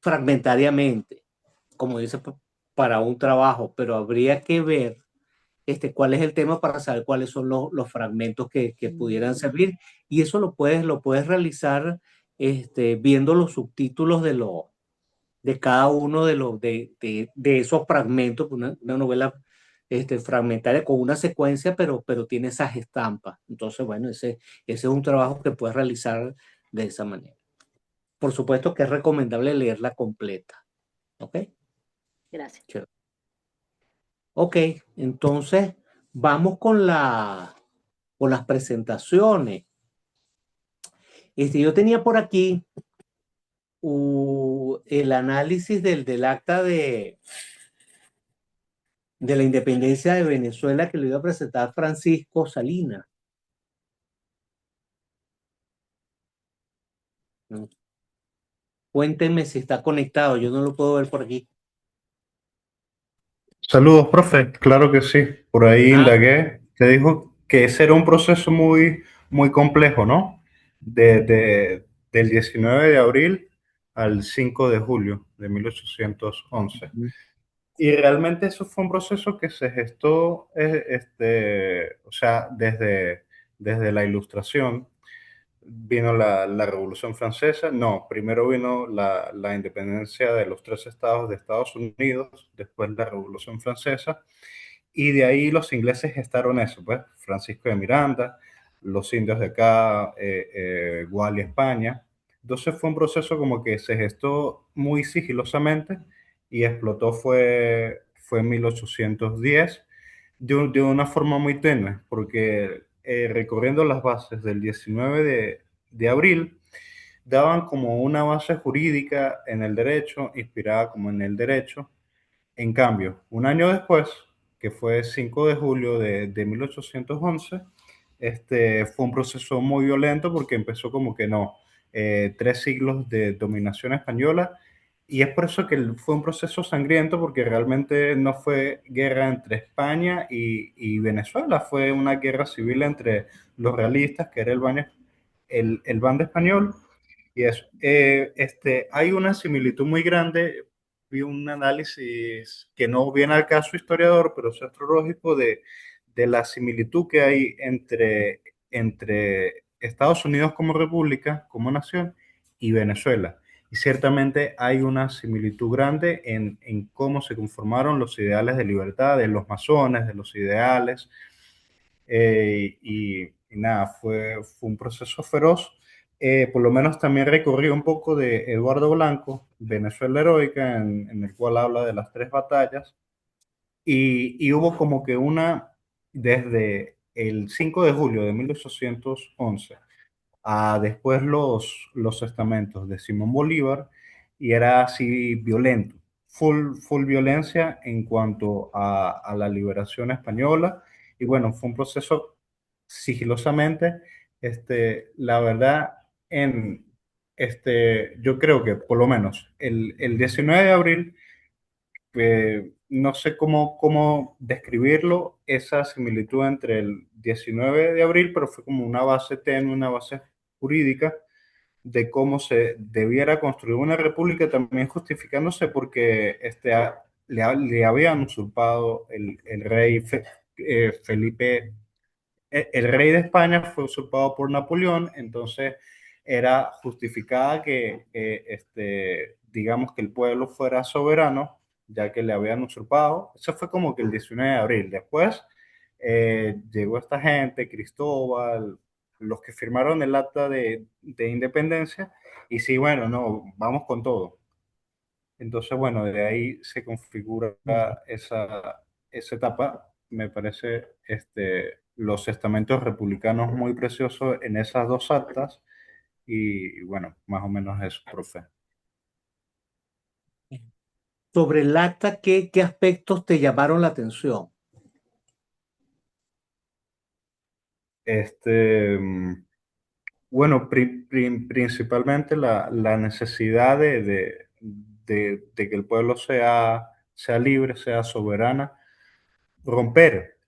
fragmentariamente, como dice, para un trabajo, pero habría que ver cuál es el tema para saber cuáles son los fragmentos que pudieran servir. Y eso lo puedes realizar viendo los subtítulos de cada uno de esos fragmentos, una novela fragmentaria con una secuencia, pero tiene esas estampas. Entonces, bueno, ese es un trabajo que puedes realizar de esa manera. Por supuesto que es recomendable leerla completa. ¿Ok? Gracias. Chévere. Ok, entonces vamos con las presentaciones. Yo tenía por aquí el análisis del acta de la independencia de Venezuela que le iba a presentar Francisco Salinas. ¿No? Cuéntenme si está conectado, yo no lo puedo ver por aquí. Saludos, profe. Claro que sí. Por ahí Ah, indagué. Te dijo que ese era un proceso muy complejo, ¿no? Del 19 de abril al 5 de julio de 1811. Y realmente eso fue un proceso que se gestó, o sea, desde la Ilustración. Vino la Revolución Francesa. No, primero vino la independencia de los tres estados de Estados Unidos, después la Revolución Francesa. y de ahí los ingleses gestaron eso, pues, Francisco de Miranda, los indios de acá, Gual y España. Entonces fue un proceso como que se gestó muy sigilosamente y explotó fue en 1810 de una forma muy tenue, porque recorriendo las bases del 19 de abril, daban como una base jurídica en el derecho, inspirada como en el derecho. En cambio, un año después, que fue 5 de julio de 1811, fue un proceso muy violento porque empezó como que no, 3 siglos de dominación española, y es por eso que fue un proceso sangriento, porque realmente no fue guerra entre España y Venezuela, fue una guerra civil entre los realistas, que era el bando español, y eso. Hay una similitud muy grande. Vi un análisis que no viene al caso historiador, pero es astrológico de la similitud que hay entre Estados Unidos como república, como nación, y Venezuela. Y ciertamente hay una similitud grande en cómo se conformaron los ideales de libertad, de los masones, de los ideales, y nada, fue un proceso feroz. Por lo menos también recorrí un poco de Eduardo Blanco, Venezuela Heroica, en el cual habla de las 3 batallas, y hubo como que desde el 5 de julio de 1811 a después los estamentos de Simón Bolívar, y era así violento, full violencia en cuanto a la liberación española, y bueno, fue un proceso sigilosamente, la verdad, yo creo que por lo menos el 19 de abril, no sé cómo describirlo, esa similitud entre el 19 de abril, pero fue como una base tenue, una base jurídica de cómo se debiera construir una república, también justificándose porque le habían usurpado el rey Felipe. El rey de España fue usurpado por Napoleón, entonces era justificada que, digamos, que el pueblo fuera soberano, ya que le habían usurpado. Eso fue como que el 19 de abril. Después llegó esta gente, Cristóbal, los que firmaron el acta de independencia, y sí, bueno, no, vamos con todo. Entonces, bueno, de ahí se configura esa etapa. Me parece los estamentos republicanos muy preciosos en esas 2 actas, y bueno, más o menos eso, profe. Sobre el acta, ¿qué aspectos te llamaron la atención? Este, mm, bueno, principalmente la necesidad de que el pueblo sea libre, sea soberana, romper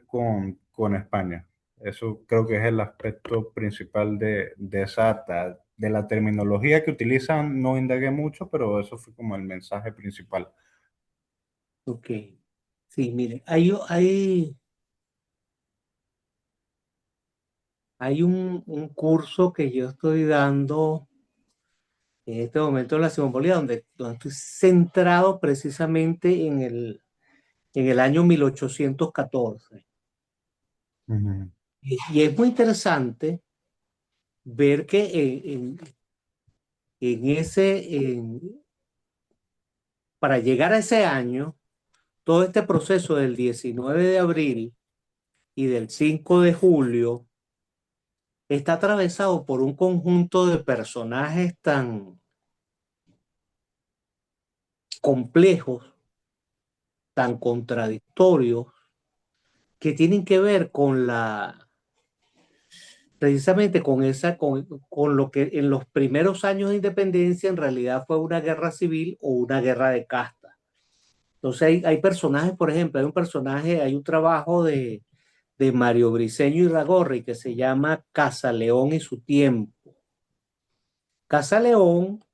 con España. Eso creo que es el aspecto principal de esa acta. De la terminología que utilizan no indagué mucho, pero eso fue como el mensaje principal. Ok. Sí, mire, hay un curso que yo estoy dando en este momento en la Simón Bolívar, donde estoy centrado precisamente en el año 1814. Ujú. Y es muy interesante ver que en ese, para llegar a ese año, todo este proceso del 19 de abril y del 5 de julio está atravesado por un conjunto de personajes tan complejos, tan contradictorios, que tienen que ver precisamente con lo que en los primeros años de independencia en realidad fue una guerra civil o una guerra de casta. Entonces hay personajes, por ejemplo, hay un trabajo de Mario Briceño y Ragorri que se llama Casaleón y su tiempo. Casaleón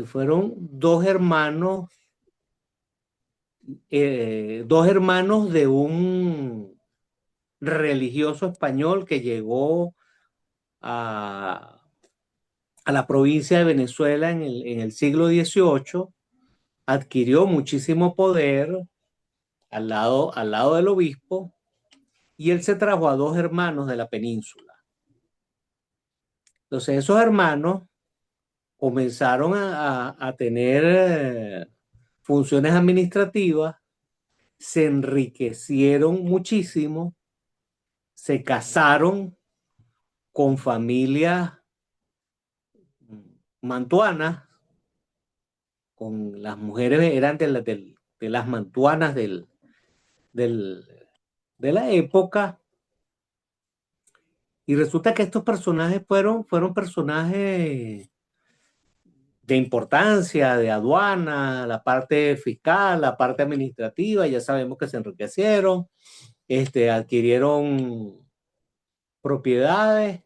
fueron dos hermanos de un religioso español que llegó a, a la provincia de Venezuela en el siglo XVIII, adquirió muchísimo poder, al lado del obispo, y él se trajo a 2 hermanos de la península. Entonces esos hermanos comenzaron a tener funciones administrativas, se enriquecieron muchísimo, se casaron con familias mantuanas, con las mujeres eran de las mantuanas de la época, y resulta que estos personajes fueron personajes de importancia, de aduana, la parte fiscal, la parte administrativa. Ya sabemos que se enriquecieron, adquirieron propiedades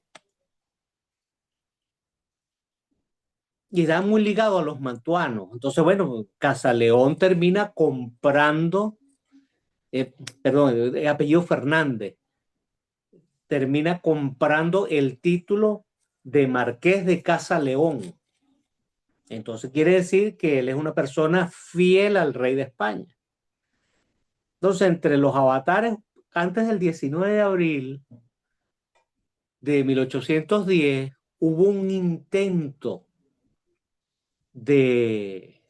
y estaban muy ligados a los mantuanos. Entonces, bueno, Casaleón termina comprando, perdón, el apellido Fernández, termina comprando el título de Marqués de Casaleón. Entonces quiere decir que él es una persona fiel al rey de España. Entonces, entre los avatares, antes del 19 de abril de 1810, hubo un intento de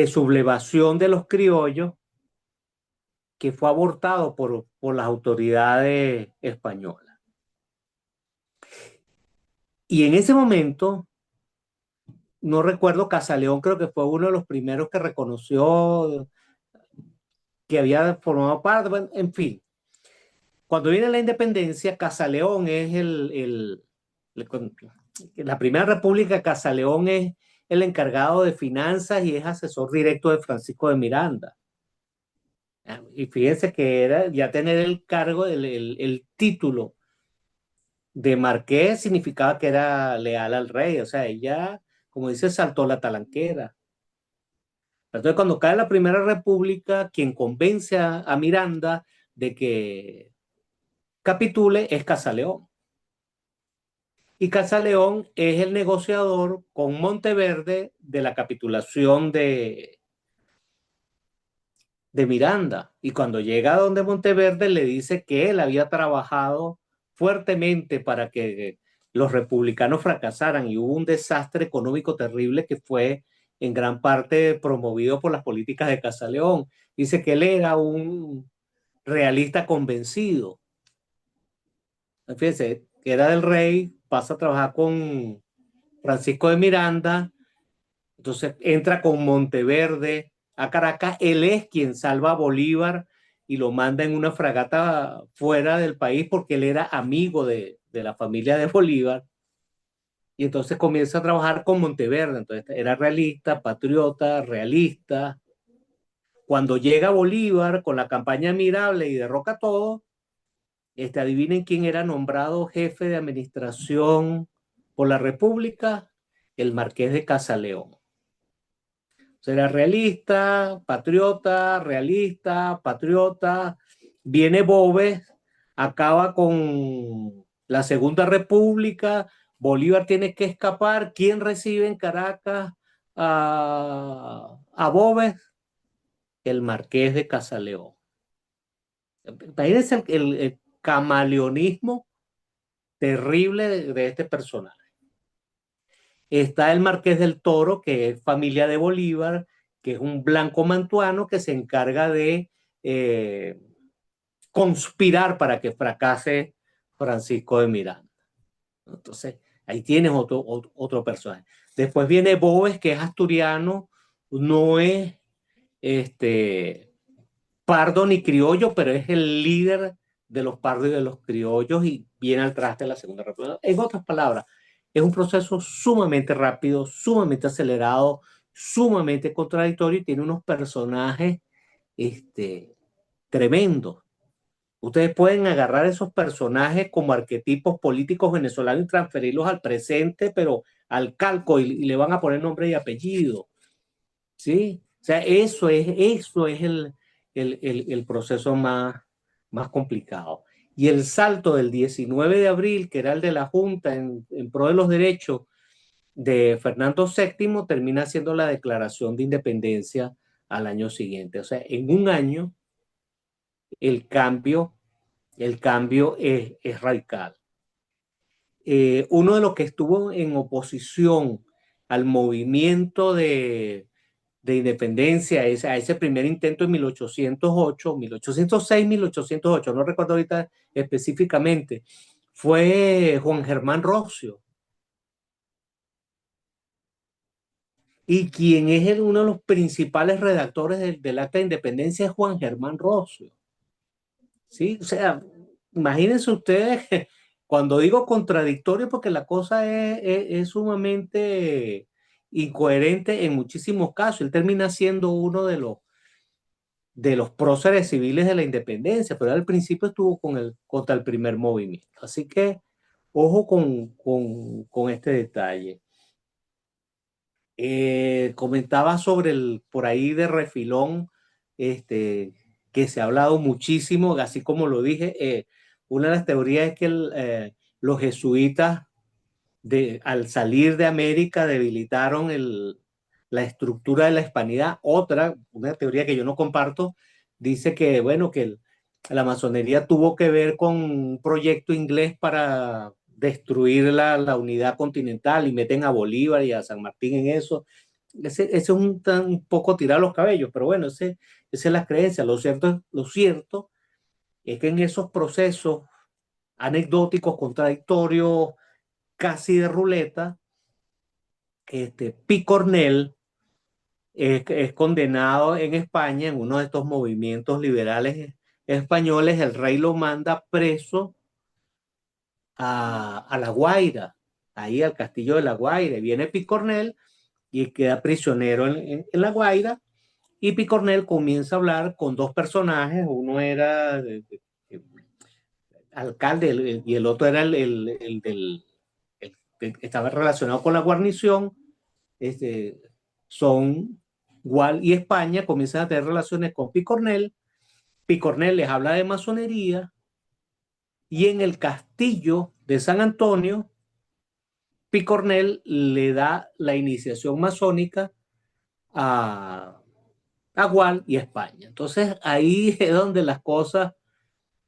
sublevación de los criollos que fue abortado por las autoridades españolas. Y en ese momento, no recuerdo, Casaleón creo que fue uno de los primeros que reconoció que había formado parte, bueno, en fin. Cuando viene la independencia, Casaleón es la primera república. Casaleón es el encargado de finanzas y es asesor directo de Francisco de Miranda. Y fíjense que era ya tener el cargo, el título de marqués significaba que era leal al rey. O sea, ella, como dice, saltó la talanquera. Entonces, cuando cae la Primera República, quien convence a Miranda de que capitule es Casaleón. Y Casaleón es el negociador con Monteverde de la capitulación de Miranda. Y cuando llega a donde Monteverde le dice que él había trabajado fuertemente para que los republicanos fracasaran, y hubo un desastre económico terrible que fue en gran parte promovido por las políticas de Casaleón. Dice que él era un realista convencido. Fíjense, era del rey, pasa a trabajar con Francisco de Miranda, entonces entra con Monteverde a Caracas. Él es quien salva a Bolívar y lo manda en una fragata fuera del país porque él era amigo de la familia de Bolívar. Y entonces comienza a trabajar con Monteverde. Entonces era realista, patriota, realista. Cuando llega Bolívar con la campaña admirable y derroca todo, adivinen quién era nombrado jefe de administración por la República: el Marqués de Casaleón. O sea, era realista, patriota, viene Boves, acaba con la Segunda República, Bolívar tiene que escapar. ¿Quién recibe en Caracas a Boves? El Marqués de Casaleón. Imagínense el camaleonismo terrible de este personaje. Está el Marqués del Toro, que es familia de Bolívar, que es un blanco mantuano que se encarga de conspirar para que fracase Francisco de Miranda. Entonces, ahí tienes otro personaje. Después viene Boves, que es asturiano, no es pardo ni criollo, pero es el líder de los pardos y de los criollos, y viene al traste de la Segunda República. En otras palabras, es un proceso sumamente rápido, sumamente acelerado, sumamente contradictorio, y tiene unos personajes tremendos. Ustedes pueden agarrar esos personajes como arquetipos políticos venezolanos y transferirlos al presente, pero al calco, y le van a poner nombre y apellido. ¿Sí? O sea, eso es el proceso más complicado. Y el salto del 19 de abril, que era el de la Junta en pro de los derechos de Fernando VII, termina siendo la declaración de independencia al año siguiente. O sea, en un año el cambio, el cambio es radical. Uno de los que estuvo en oposición al movimiento de independencia, a ese primer intento en 1808, 1806, 1808, no recuerdo ahorita específicamente, fue Juan Germán Rocio. Y quien es uno de los principales redactores del Acta de Independencia es Juan Germán Rocio. ¿Sí? O sea, imagínense ustedes, cuando digo contradictorio, porque la cosa es sumamente incoherente en muchísimos casos. Él termina siendo uno de los próceres civiles de la independencia, pero al principio estuvo contra el primer movimiento. Así que ojo con este detalle. Comentaba sobre por ahí de refilón, que se ha hablado muchísimo, así como lo dije, una de las teorías es que los jesuitas al salir de América debilitaron la estructura de la hispanidad. Otra, una teoría que yo no comparto, dice que, bueno, que la masonería tuvo que ver con un proyecto inglés para destruir la unidad continental y meten a Bolívar y a San Martín en eso. Ese es un poco tirar los cabellos, pero bueno, esa es la creencia. Lo cierto es que en esos procesos anecdóticos, contradictorios, casi de ruleta, Picornell es condenado en España en uno de estos movimientos liberales españoles. El rey lo manda preso a La Guaira, ahí al castillo de La Guaira. Y viene Picornell y queda prisionero en La Guaira. Y Picornell comienza a hablar con dos personajes. Uno era alcalde y el otro era estaba relacionado con la guarnición. Son Gual y España, comienzan a tener relaciones con Picornell. Picornell les habla de masonería y en el castillo de San Antonio, Picornell le da la iniciación masónica a Gual y España. Entonces ahí es donde las cosas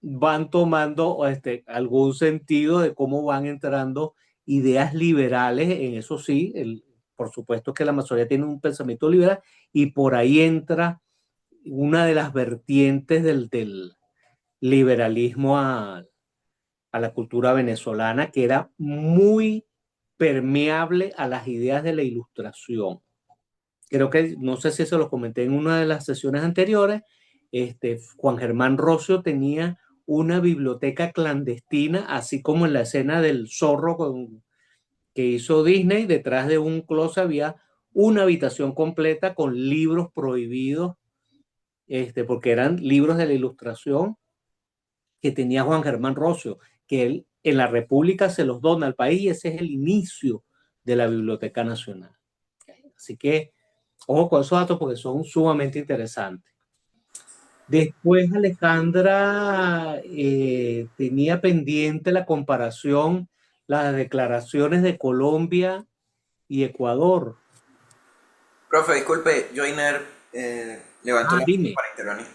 van tomando algún sentido de cómo van entrando ideas liberales en eso. Sí, por supuesto que la masonería tiene un pensamiento liberal y por ahí entra una de las vertientes del liberalismo a la cultura venezolana, que era muy permeable a las ideas de la Ilustración. Creo que, no sé si se lo comenté en una de las sesiones anteriores, Juan Germán Rocio tenía una biblioteca clandestina, así como en la escena del zorro que hizo Disney. Detrás de un closet había una habitación completa con libros prohibidos, porque eran libros de la Ilustración que tenía Juan Germán Rocio, que él en la República se los dona al país, y ese es el inicio de la Biblioteca Nacional. Así que ojo con esos datos porque son sumamente interesantes. Después Alejandra tenía pendiente la comparación, las declaraciones de Colombia y Ecuador. Profe, disculpe, Joiner levantó la mano Dime, para intervenir.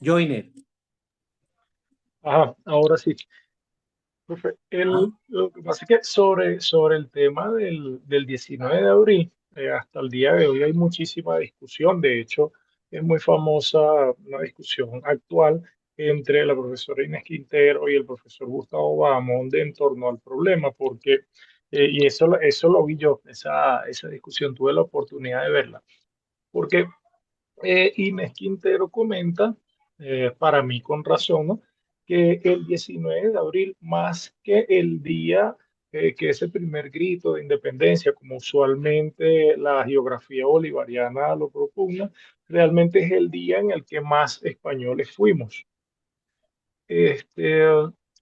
Joiner. Ajá, ahora sí. Profe, lo que pasa es que sobre el tema del 19 de abril, hasta el día de hoy hay muchísima discusión. De hecho, es muy famosa una discusión actual entre la profesora Inés Quintero y el profesor Gustavo Bahamonde en torno al problema, porque, y eso lo vi yo, esa discusión, tuve la oportunidad de verla, porque Inés Quintero comenta, para mí con razón, ¿no?, que el 19 de abril, más que el día que es el primer grito de independencia, como usualmente la geografía bolivariana lo propugna, realmente es el día en el que más españoles fuimos. Este,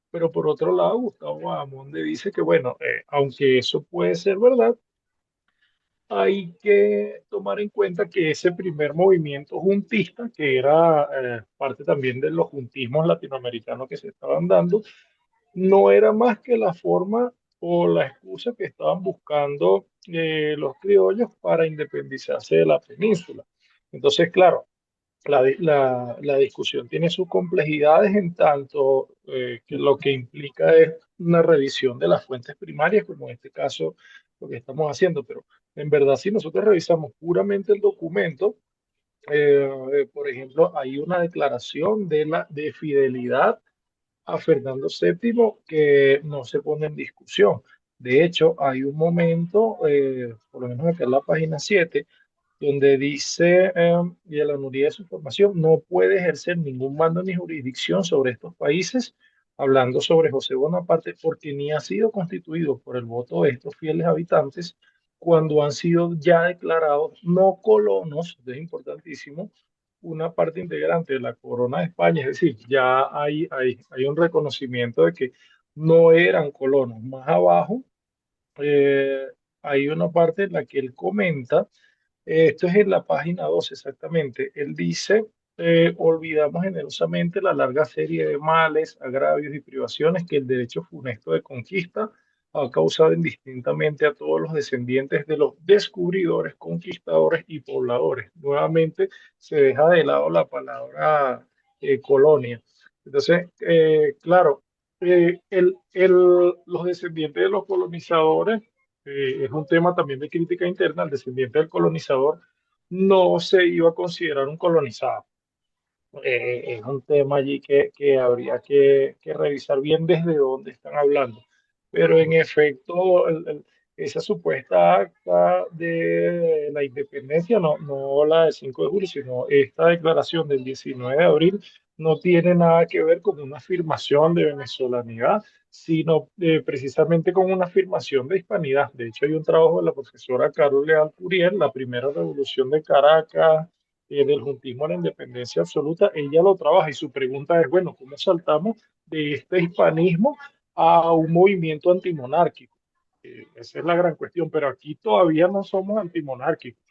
pero por otro lado, Gustavo Amonde dice que, bueno, aunque eso puede ser verdad, hay que tomar en cuenta que ese primer movimiento juntista, que era parte también de los juntismos latinoamericanos que se estaban dando, no era más que la forma o la excusa que estaban buscando los criollos para independizarse de la península. Entonces, claro, la discusión tiene sus complejidades en tanto que lo que implica es una revisión de las fuentes primarias, como en este caso lo que estamos haciendo, pero en verdad si nosotros revisamos puramente el documento, por ejemplo, hay una declaración de fidelidad a Fernando VII que no se pone en discusión. De hecho, hay un momento, por lo menos acá en la página 7, donde dice, y la nulidad de su formación no puede ejercer ningún mando ni jurisdicción sobre estos países, hablando sobre José Bonaparte, porque ni ha sido constituido por el voto de estos fieles habitantes cuando han sido ya declarados no colonos, esto es importantísimo, una parte integrante de la corona de España, es decir, ya hay un reconocimiento de que no eran colonos. Más abajo eh, hay una parte en la que él comenta, esto es en la página 2 exactamente. Él dice, olvidamos generosamente la larga serie de males, agravios y privaciones que el derecho funesto de conquista ha causado indistintamente a todos los descendientes de los descubridores, conquistadores y pobladores. Nuevamente se deja de lado la palabra colonia. Entonces, claro, los descendientes de los colonizadores es un tema también de crítica interna. El descendiente del colonizador no se iba a considerar un colonizado. Es un tema allí que habría que revisar bien desde dónde están hablando. Pero en efecto, esa supuesta acta de la independencia, no la del 5 de julio, sino esta declaración del 19 de abril, no tiene nada que ver con una afirmación de venezolanidad, sino precisamente con una afirmación de hispanidad. De hecho, hay un trabajo de la profesora Carol Leal Curiel, La primera revolución de Caracas, del juntismo a la independencia absoluta. Ella lo trabaja y su pregunta es, bueno, ¿cómo saltamos de este hispanismo a un movimiento antimonárquico? Esa es la gran cuestión, pero aquí todavía no somos antimonárquicos.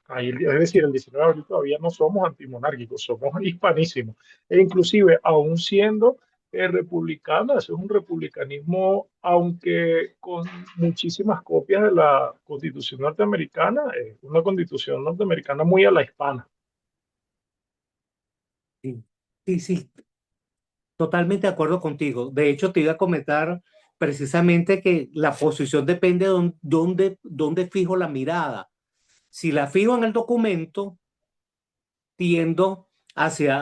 Ahí, es decir, el 19 de abril todavía no somos antimonárquicos, somos hispanísimos. E inclusive, aún siendo republicano, eso es un republicanismo, aunque con muchísimas copias de la Constitución norteamericana, es una Constitución norteamericana muy a la hispana. Sí, sí, sí, totalmente de acuerdo contigo. De hecho, te iba a comentar precisamente que la posición depende de dónde fijo la mirada. Si la fijo en el documento, tiendo hacia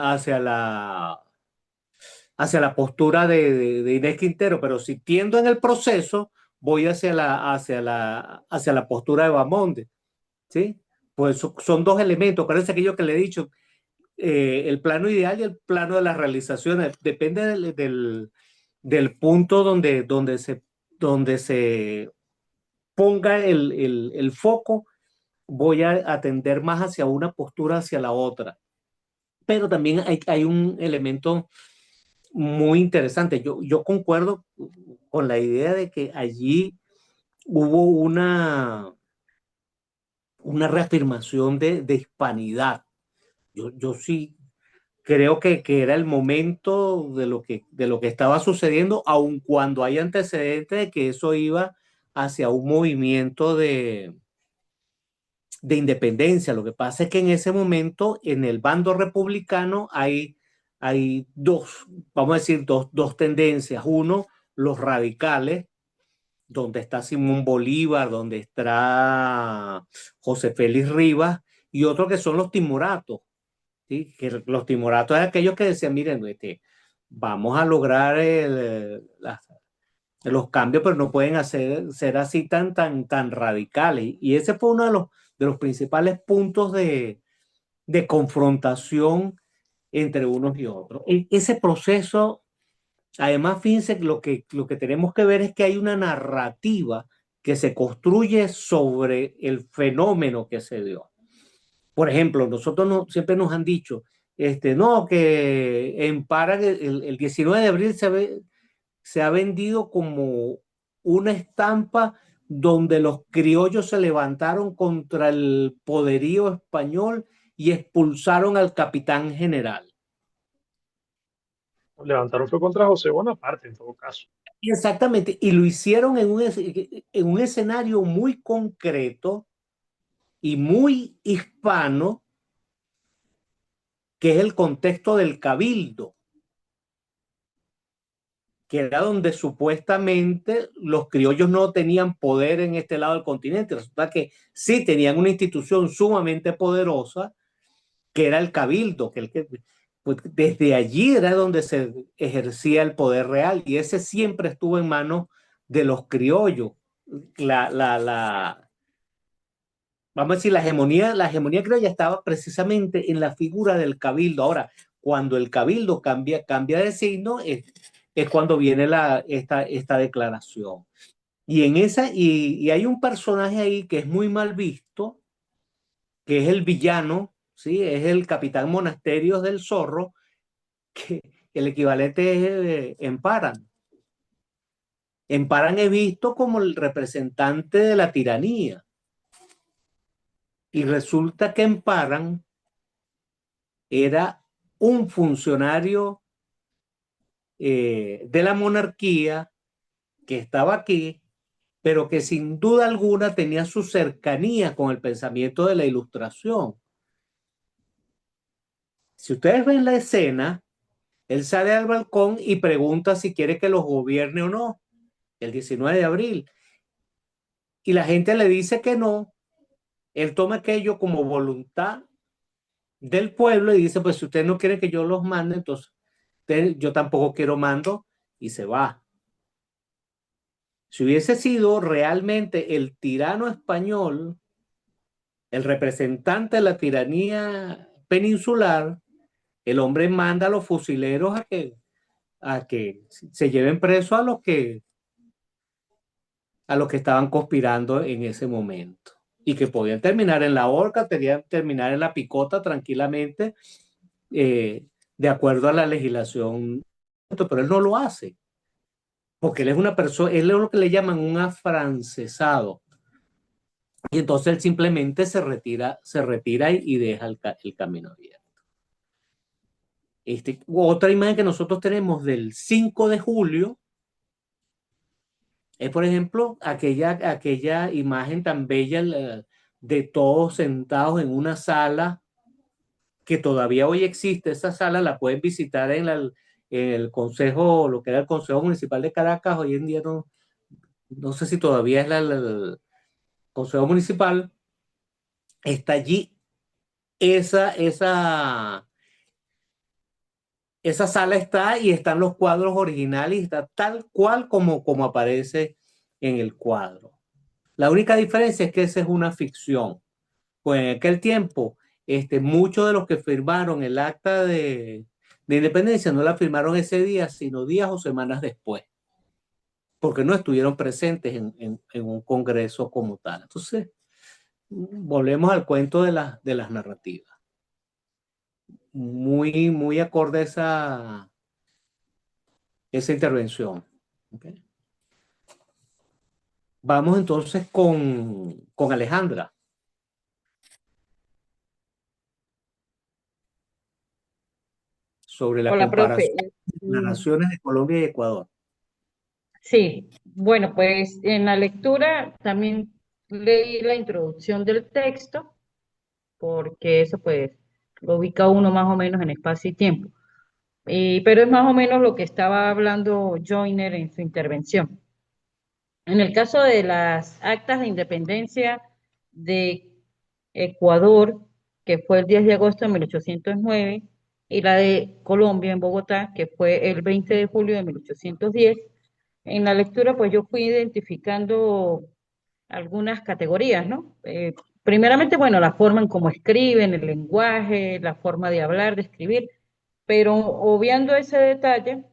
la postura de Inés Quintero, pero si tiendo en el proceso, voy hacia la postura de Bamonde, ¿sí? Pues son dos elementos. Acuérdense aquello que le he dicho, el plano ideal y el plano de las realizaciones. Depende del punto donde se ponga el foco, voy a atender más hacia una postura, hacia la otra. Pero también hay un elemento muy interesante. Yo concuerdo con la idea de que allí hubo una reafirmación de hispanidad. Yo sí creo que era el momento de lo que estaba sucediendo, aun cuando hay antecedentes de que eso iba hacia un movimiento de independencia. Lo que pasa es que en ese momento, en el bando republicano, hay dos, vamos a decir, dos tendencias. Uno, los radicales, donde está Simón Bolívar, donde está José Félix Rivas, y otro que son los timoratos, ¿sí? Que los timoratos eran aquellos que decían, miren, vamos a lograr los cambios, pero no pueden ser así tan radicales. Y ese fue uno de los principales puntos de confrontación entre unos y otros. Ese proceso, además, fíjense, lo que tenemos que ver es que hay una narrativa que se construye sobre el fenómeno que se dio. Por ejemplo, nosotros siempre nos han dicho, no, que en Para el 19 de abril se ha vendido como una estampa donde los criollos se levantaron contra el poderío español y expulsaron al capitán general. Levantaron fue contra José Bonaparte, en todo caso. Exactamente, y lo hicieron en un escenario muy concreto y muy hispano, que es el contexto del cabildo, que era donde supuestamente los criollos no tenían poder en este lado del continente. Resulta que sí tenían una institución sumamente poderosa, que era el cabildo, pues, desde allí era donde se ejercía el poder real, y ese siempre estuvo en manos de los criollos. Vamos a decir, la hegemonía criolla estaba precisamente en la figura del cabildo. Ahora, cuando el cabildo cambia de signo, es cuando viene esta declaración. Y hay un personaje ahí que es muy mal visto, que es el villano, ¿sí? Es el capitán Monasterios del Zorro, que el equivalente es Emparan. Emparan es visto como el representante de la tiranía. Y resulta que Emparan era un funcionario de la monarquía que estaba aquí, pero que sin duda alguna tenía su cercanía con el pensamiento de la Ilustración. Si ustedes ven la escena, él sale al balcón y pregunta si quiere que los gobierne o no, el 19 de abril. Y la gente le dice que no. Él toma aquello como voluntad del pueblo y dice, pues si ustedes no quieren que yo los mande, entonces yo tampoco quiero mando, y se va. Si hubiese sido realmente el tirano español, el representante de la tiranía peninsular, el hombre manda a los fusileros a que se lleven preso a los que estaban conspirando en ese momento, y que podían terminar en la horca, podían terminar en la picota tranquilamente, de acuerdo a la legislación, pero él no lo hace, porque él es una persona, él es lo que le llaman un afrancesado, y entonces él simplemente se retira y deja el camino abierto. Otra imagen que nosotros tenemos del 5 de julio es, por ejemplo, aquella imagen tan bella, de todos sentados en una sala que todavía hoy existe. Esa sala la pueden visitar en el Consejo, lo que era el Consejo Municipal de Caracas. Hoy en día no sé si todavía es el Consejo Municipal. Está allí esa, esa, esa sala está, y están los cuadros originales y está tal cual como aparece en el cuadro. La única diferencia es que esa es una ficción. Pues en aquel tiempo, muchos de los que firmaron el acta de independencia no la firmaron ese día, sino días o semanas después, porque no estuvieron presentes en un congreso como tal. Entonces, volvemos al cuento de las narrativas. Muy, muy acorde a esa intervención. ¿Okay? Vamos entonces con Alejandra, sobre la Hola, profe. comparación de narraciones de Colombia y Ecuador. Sí, bueno, pues en la lectura también leí la introducción del texto, porque eso pues lo ubica uno más o menos en espacio y tiempo. Pero es más o menos lo que estaba hablando Joyner en su intervención. En el caso de las actas de independencia de Ecuador, que fue el 10 de agosto de 1809, y la de Colombia en Bogotá, que fue el 20 de julio de 1810, en la lectura pues yo fui identificando algunas categorías, ¿no? Primeramente, bueno, la forma en cómo escriben, el lenguaje, la forma de hablar, de escribir, pero obviando ese detalle,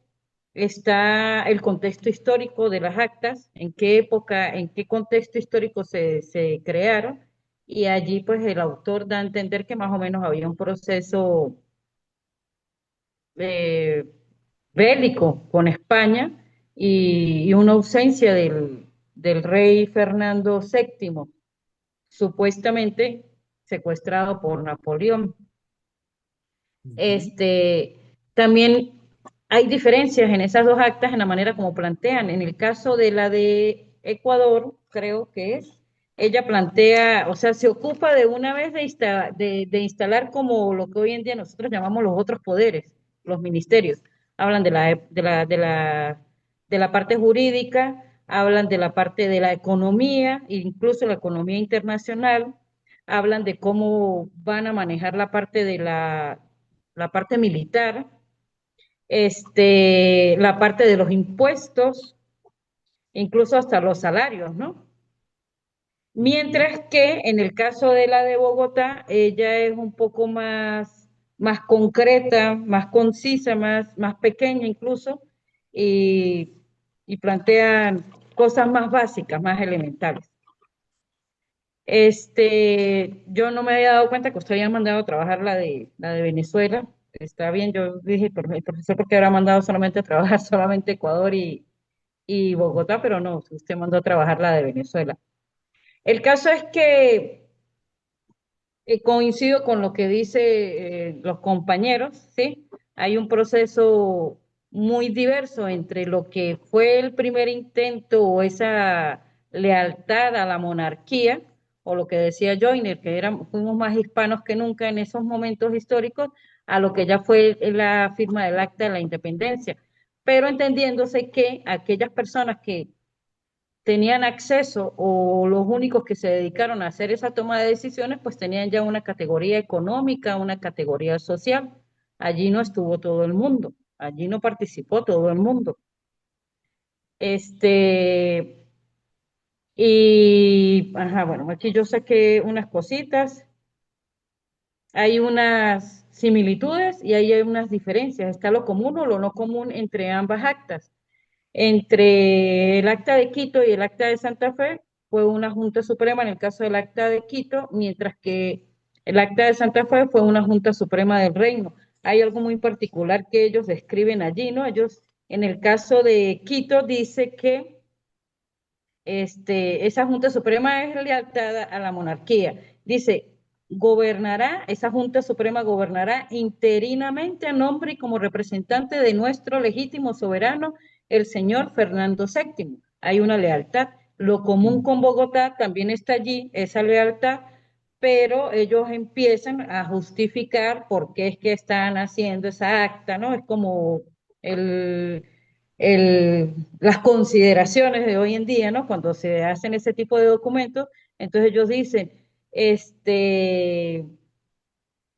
está el contexto histórico de las actas, en qué época, en qué contexto histórico se crearon, y allí pues el autor da a entender que más o menos había un proceso eh, bélico con España y una ausencia del rey Fernando VII, supuestamente secuestrado por Napoleón. También hay diferencias en esas dos actas en la manera como plantean. En el caso de la de Ecuador, creo que es, ella plantea, o sea, se ocupa de una vez de instalar como lo que hoy en día nosotros llamamos los otros poderes, los ministerios. Hablan de la parte jurídica, hablan de la parte de la economía, incluso la economía internacional, hablan de cómo van a manejar la parte de la parte militar, la parte de los impuestos, incluso hasta los salarios, ¿no? Mientras que en el caso de la de Bogotá, ella es un poco más concreta, más concisa, más pequeña incluso, y, y plantean cosas más básicas, más elementales. Yo no me había dado cuenta que usted había mandado a trabajar la de Venezuela. Está bien, yo dije, pero el profesor, ¿por qué habrá mandado solamente a trabajar solamente Ecuador y Bogotá? Pero no, usted mandó a trabajar la de Venezuela. El caso es que coincido con lo que dice los compañeros, ¿sí? Hay un proceso muy diverso entre lo que fue el primer intento o esa lealtad a la monarquía, o lo que decía Joyner, que fuimos más hispanos que nunca en esos momentos históricos, a lo que ya fue la firma del Acta de la Independencia, pero entendiéndose que aquellas personas que tenían acceso o los únicos que se dedicaron a hacer esa toma de decisiones, pues tenían ya una categoría económica, una categoría social. Allí no estuvo todo el mundo, allí no participó todo el mundo. Ajá, bueno, aquí yo saqué unas cositas, hay unas similitudes y hay unas diferencias. Está lo común o lo no común entre ambas actas. Entre el acta de Quito y el acta de Santa Fe fue una Junta Suprema en el caso del acta de Quito, mientras que el acta de Santa Fe fue una Junta Suprema del Reino. Hay algo muy particular que ellos describen allí, ¿no? Ellos, en el caso de Quito, dice que esa Junta Suprema es lealtad a la monarquía. Dice, esa Junta Suprema gobernará interinamente a nombre y como representante de nuestro legítimo soberano, el señor Fernando VII. Hay una lealtad. Lo común con Bogotá también está allí, esa lealtad, pero ellos empiezan a justificar por qué es que están haciendo esa acta, ¿no? Es como el las consideraciones de hoy en día, ¿no? Cuando se hacen ese tipo de documentos, entonces ellos dicen,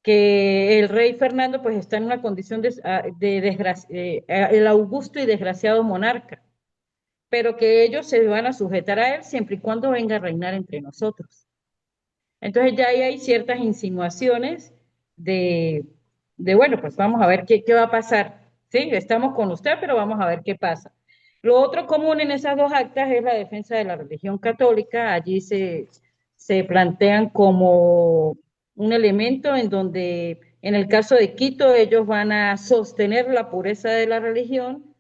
que el rey Fernando pues está en una condición el augusto y desgraciado monarca, pero que ellos se van a sujetar a él siempre y cuando venga a reinar entre nosotros. Entonces ya ahí hay ciertas insinuaciones de, bueno, pues vamos a ver qué va a pasar. Sí, estamos con usted, pero vamos a ver qué pasa. Lo otro común en esas dos actas es la defensa de la religión católica. Allí se plantean como un elemento en donde, en el caso de Quito, ellos van a sostener la pureza de la religión,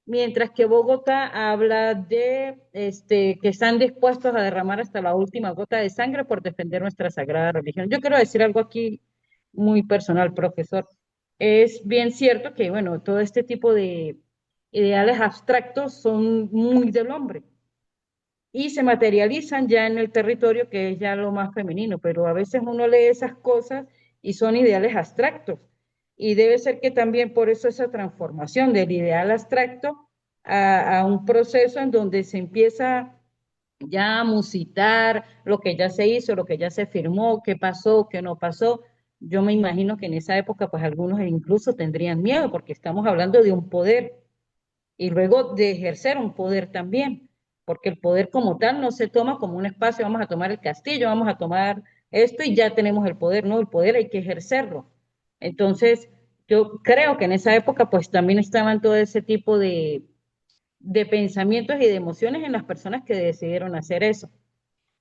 mientras que Bogotá habla de que están dispuestos a derramar hasta la última gota de sangre por defender nuestra sagrada religión. Yo quiero decir algo aquí muy personal, profesor. Es bien cierto que, bueno, todo este tipo de ideales abstractos son muy del hombre y se materializan ya en el territorio, que es ya lo más femenino, pero a veces uno lee esas cosas y son ideales abstractos. Y debe ser que también por eso esa transformación del ideal abstracto a un proceso en donde se empieza ya a musitar lo que ya se hizo, lo que ya se firmó, qué pasó, qué no pasó. Yo me imagino que en esa época pues algunos incluso tendrían miedo porque estamos hablando de un poder y luego de ejercer un poder también, porque el poder como tal no se toma como un espacio, vamos a tomar el castillo, vamos a tomar esto y ya tenemos el poder, no, el poder hay que ejercerlo. Entonces, yo creo que en esa época pues también estaban todo ese tipo de pensamientos y de emociones en las personas que decidieron hacer eso.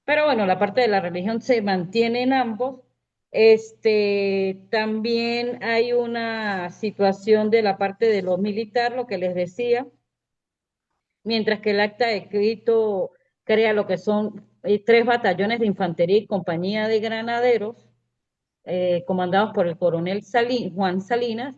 Pero bueno, la parte de la religión se mantiene en ambos. También hay una situación de la parte de lo militar, lo que les decía, mientras que el acta de Quito crea lo que son 3 batallones de infantería y compañía de granaderos, comandados por el coronel Juan Salinas,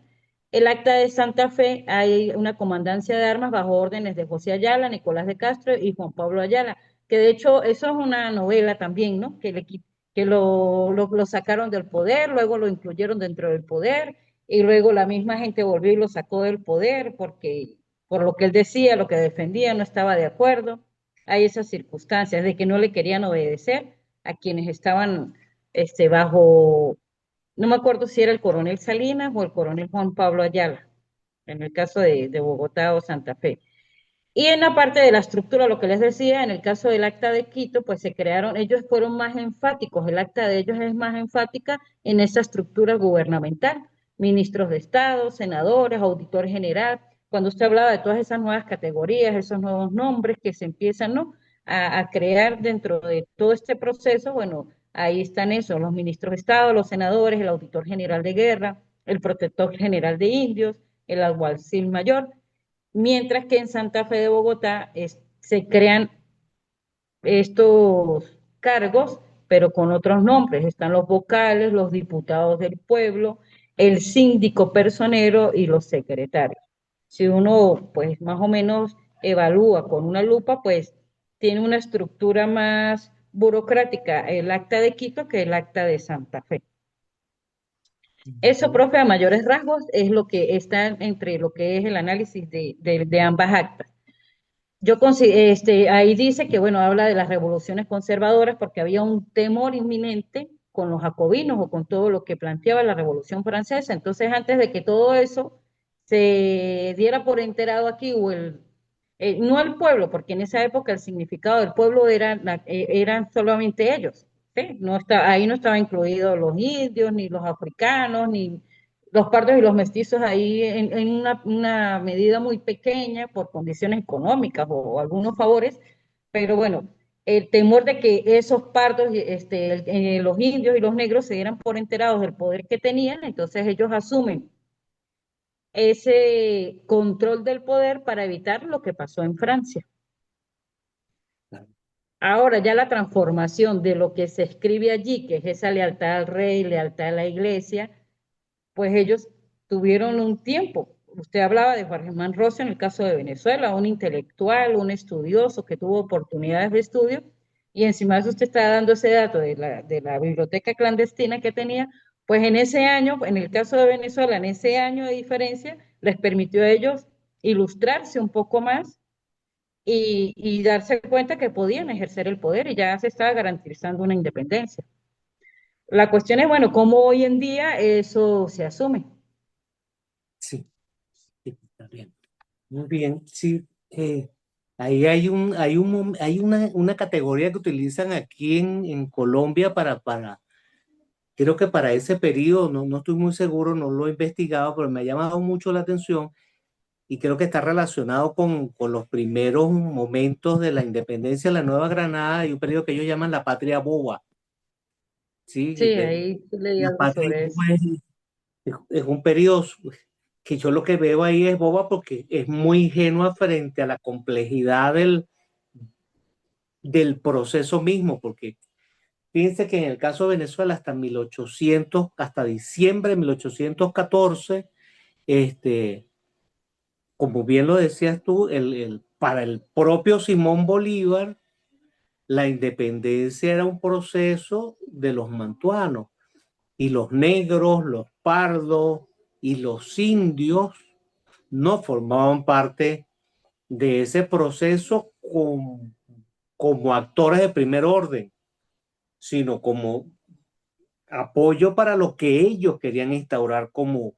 El acta de Santa Fe, hay una comandancia de armas bajo órdenes de José Ayala, Nicolás de Castro y Juan Pablo Ayala, que de hecho eso es una novela también, ¿no? Que lo sacaron del poder, luego lo incluyeron dentro del poder y luego la misma gente volvió y lo sacó del poder porque por lo que él decía, lo que defendía, no estaba de acuerdo. Hay esas circunstancias de que no le querían obedecer a quienes estaban bajo, no me acuerdo si era el coronel Salinas o el coronel Juan Pablo Ayala, en el caso de Bogotá o Santa Fe. Y en la parte de la estructura, lo que les decía, en el caso del acta de Quito, pues se crearon, ellos fueron más enfáticos, el acta de ellos es más enfática en esa estructura gubernamental, ministros de Estado, senadores, auditor general, cuando usted hablaba de todas esas nuevas categorías, esos nuevos nombres que se empiezan, ¿no? a crear dentro de todo este proceso, bueno, ahí están esos, los ministros de Estado, los senadores, el auditor general de guerra, el protector general de indios, el alguacil mayor, mientras que en Santa Fe de Bogotá se crean estos cargos, pero con otros nombres. Están los vocales, los diputados del pueblo, el síndico personero y los secretarios. Si uno, pues, más o menos evalúa con una lupa, pues, tiene una estructura más burocrática el acta de Quito que el acta de Santa Fe. Eso, profe, a mayores rasgos, es lo que está entre lo que es el análisis de ambas actas. Ahí dice que, bueno, habla de las revoluciones conservadoras porque había un temor inminente con los jacobinos o con todo lo que planteaba la Revolución Francesa. Entonces, antes de que todo eso se diera por enterado aquí, no el pueblo, porque en esa época el significado del pueblo eran solamente ellos, ¿sí? Ahí no estaban incluidos los indios, ni los africanos, ni los pardos y los mestizos ahí en una medida muy pequeña por condiciones económicas o algunos favores, pero bueno, el temor de que esos pardos, los indios y los negros se dieran por enterados del poder que tenían, entonces ellos asumen ese control del poder para evitar lo que pasó en Francia. Ahora ya la transformación de lo que se escribe allí, que es esa lealtad al rey, lealtad a la iglesia, pues ellos tuvieron un tiempo. Usted hablaba de Juan Germán Rosso en el caso de Venezuela, un intelectual, un estudioso que tuvo oportunidades de estudio, y encima de eso usted está dando ese dato de la biblioteca clandestina que tenía, pues en ese año, en el caso de Venezuela, en ese año de diferencia, les permitió a ellos ilustrarse un poco más y darse cuenta que podían ejercer el poder y ya se estaba garantizando una independencia. La cuestión es, bueno, cómo hoy en día eso se asume. Sí, sí, está bien. Muy bien, sí. Ahí hay una categoría que utilizan aquí en Colombia creo que para ese periodo, no estoy muy seguro, no lo he investigado, pero me ha llamado mucho la atención y creo que está relacionado con los primeros momentos de la independencia de la Nueva Granada y un periodo que ellos llaman la Patria Boba. Sí, Sí, ahí leí la algo Patria sobre eso. Boba es un periodo que yo lo que veo ahí es boba porque es muy ingenua frente a la complejidad del proceso mismo, porque fíjense que en el caso de Venezuela hasta diciembre de 1814, como bien lo decías tú, para el propio Simón Bolívar, la independencia era un proceso de los mantuanos y los negros, los pardos y los indios no formaban parte de ese proceso como actores de primer orden, sino como apoyo para lo que ellos querían instaurar como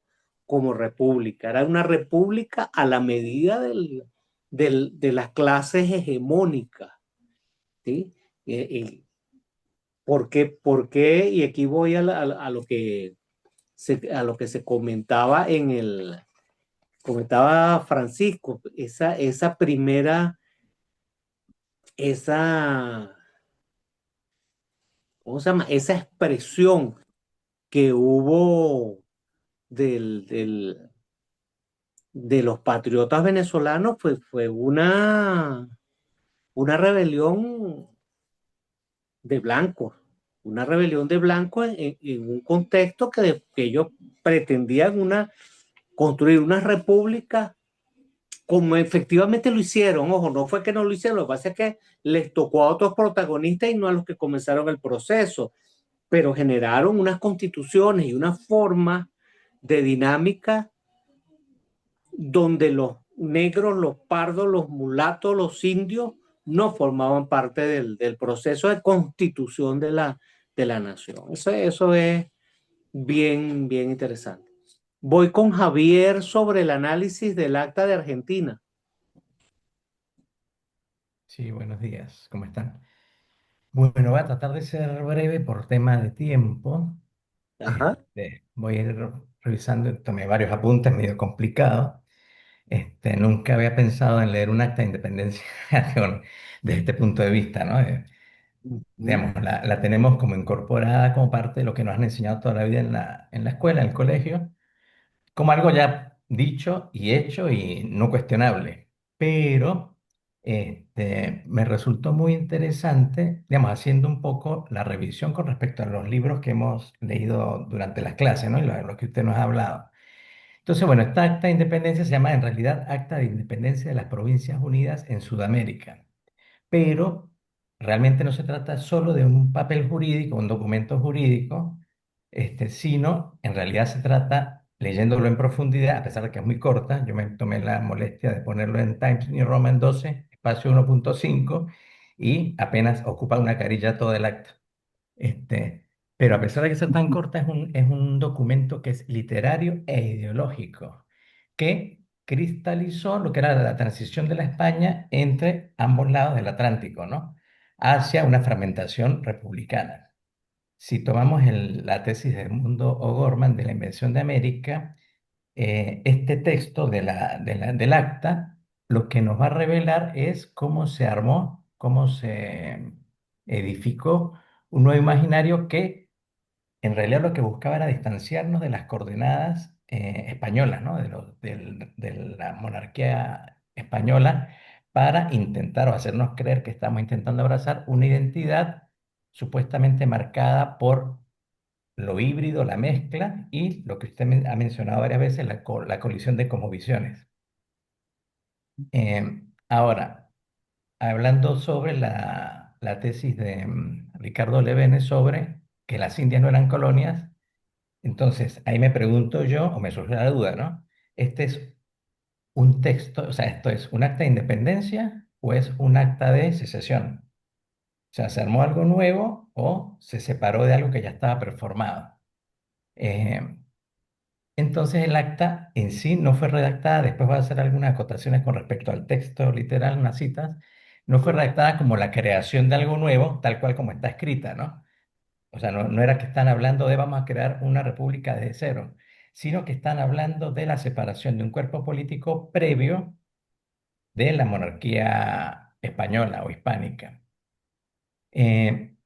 república. Era una república a la medida de las clases hegemónicas, ¿sí? ¿Por qué? Y aquí voy a lo que a lo que se comentaba comentaba Francisco, esa primera, esa, ¿cómo se llama? Esa expresión que hubo de los patriotas venezolanos fue una rebelión de blancos, una rebelión de blancos en un contexto que ellos pretendían construir una república como efectivamente lo hicieron. Ojo, no fue que no lo hicieron, lo que pasa es que les tocó a otros protagonistas y no a los que comenzaron el proceso, pero generaron unas constituciones y una forma de dinámica donde los negros, los pardos, los mulatos, los indios no formaban parte del proceso de constitución de la nación. Eso es bien, bien interesante. Voy con Javier sobre el análisis del acta de Argentina. Sí, buenos días, ¿cómo están? Bueno, voy a tratar de ser breve por tema de tiempo. Ajá. Voy a ir revisando, tomé varios apuntes, medio complicado. Nunca había pensado en leer un acta de independencia desde este punto de vista, ¿no? Digamos, la tenemos como incorporada como parte de lo que nos han enseñado toda la vida en la escuela, en el colegio, como algo ya dicho y hecho y no cuestionable. Pero me resultó muy interesante, digamos, haciendo un poco la revisión con respecto a los libros que hemos leído durante las clases, ¿no? Y lo que usted nos ha hablado. Entonces, bueno, esta acta de independencia se llama en realidad Acta de Independencia de las Provincias Unidas en Sudamérica, pero realmente no se trata solo de un papel jurídico, un documento jurídico, sino en realidad se trata, leyéndolo en profundidad, a pesar de que es muy corta, yo me tomé la molestia de ponerlo en Times New Roman 12, espacio 1.5, y apenas ocupa una carilla todo el acta. Pero a pesar de que sea tan corta, es un documento que es literario e ideológico, que cristalizó lo que era la transición de la España entre ambos lados del Atlántico, ¿no? Hacia una fragmentación republicana. Si tomamos la tesis de Edmundo O'Gorman de la invención de América, este texto del acta lo que nos va a revelar es cómo se armó, cómo se edificó un nuevo imaginario que en realidad lo que buscaba era distanciarnos de las coordenadas españolas, ¿no? De la monarquía española para intentar o hacernos creer que estamos intentando abrazar una identidad supuestamente marcada por lo híbrido, la mezcla y lo que usted ha mencionado varias veces, la colisión de cosmovisiones. Ahora, hablando sobre la tesis de Ricardo Levene sobre que las Indias no eran colonias, entonces ahí me pregunto yo, o me surge la duda, ¿no? ¿Este es un texto, o sea, esto es un acta de independencia o es un acta de secesión? O sea, ¿se armó algo nuevo o se separó de algo que ya estaba performado? Eh, entonces el acta en sí no fue redactada, después voy a hacer algunas acotaciones con respecto al texto literal, unas citas, no fue redactada como la creación de algo nuevo, tal cual como está escrita, ¿no? O sea, no era que están hablando de vamos a crear una república desde cero, sino que están hablando de la separación de un cuerpo político previo de la monarquía española o hispánica. Eh,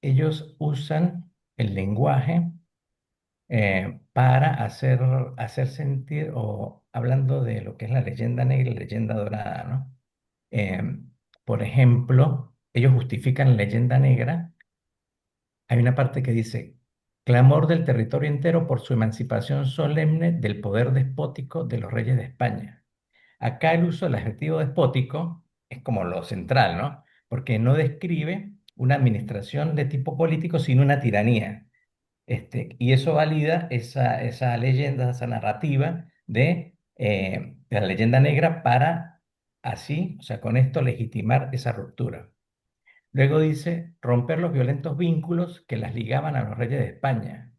Ellos usan el lenguaje para hacer sentir, o hablando de lo que es la leyenda negra y la leyenda dorada, ¿no? Por ejemplo, ellos justifican la leyenda negra. Hay una parte que dice, clamor del territorio entero por su emancipación solemne del poder despótico de los reyes de España. Acá el uso del adjetivo despótico es como lo central, ¿no? Porque no describe una administración de tipo político, sino una tiranía. Y eso valida esa leyenda, esa narrativa de la leyenda negra para así, o sea, con esto legitimar esa ruptura. Luego dice, romper los violentos vínculos que las ligaban a los reyes de España.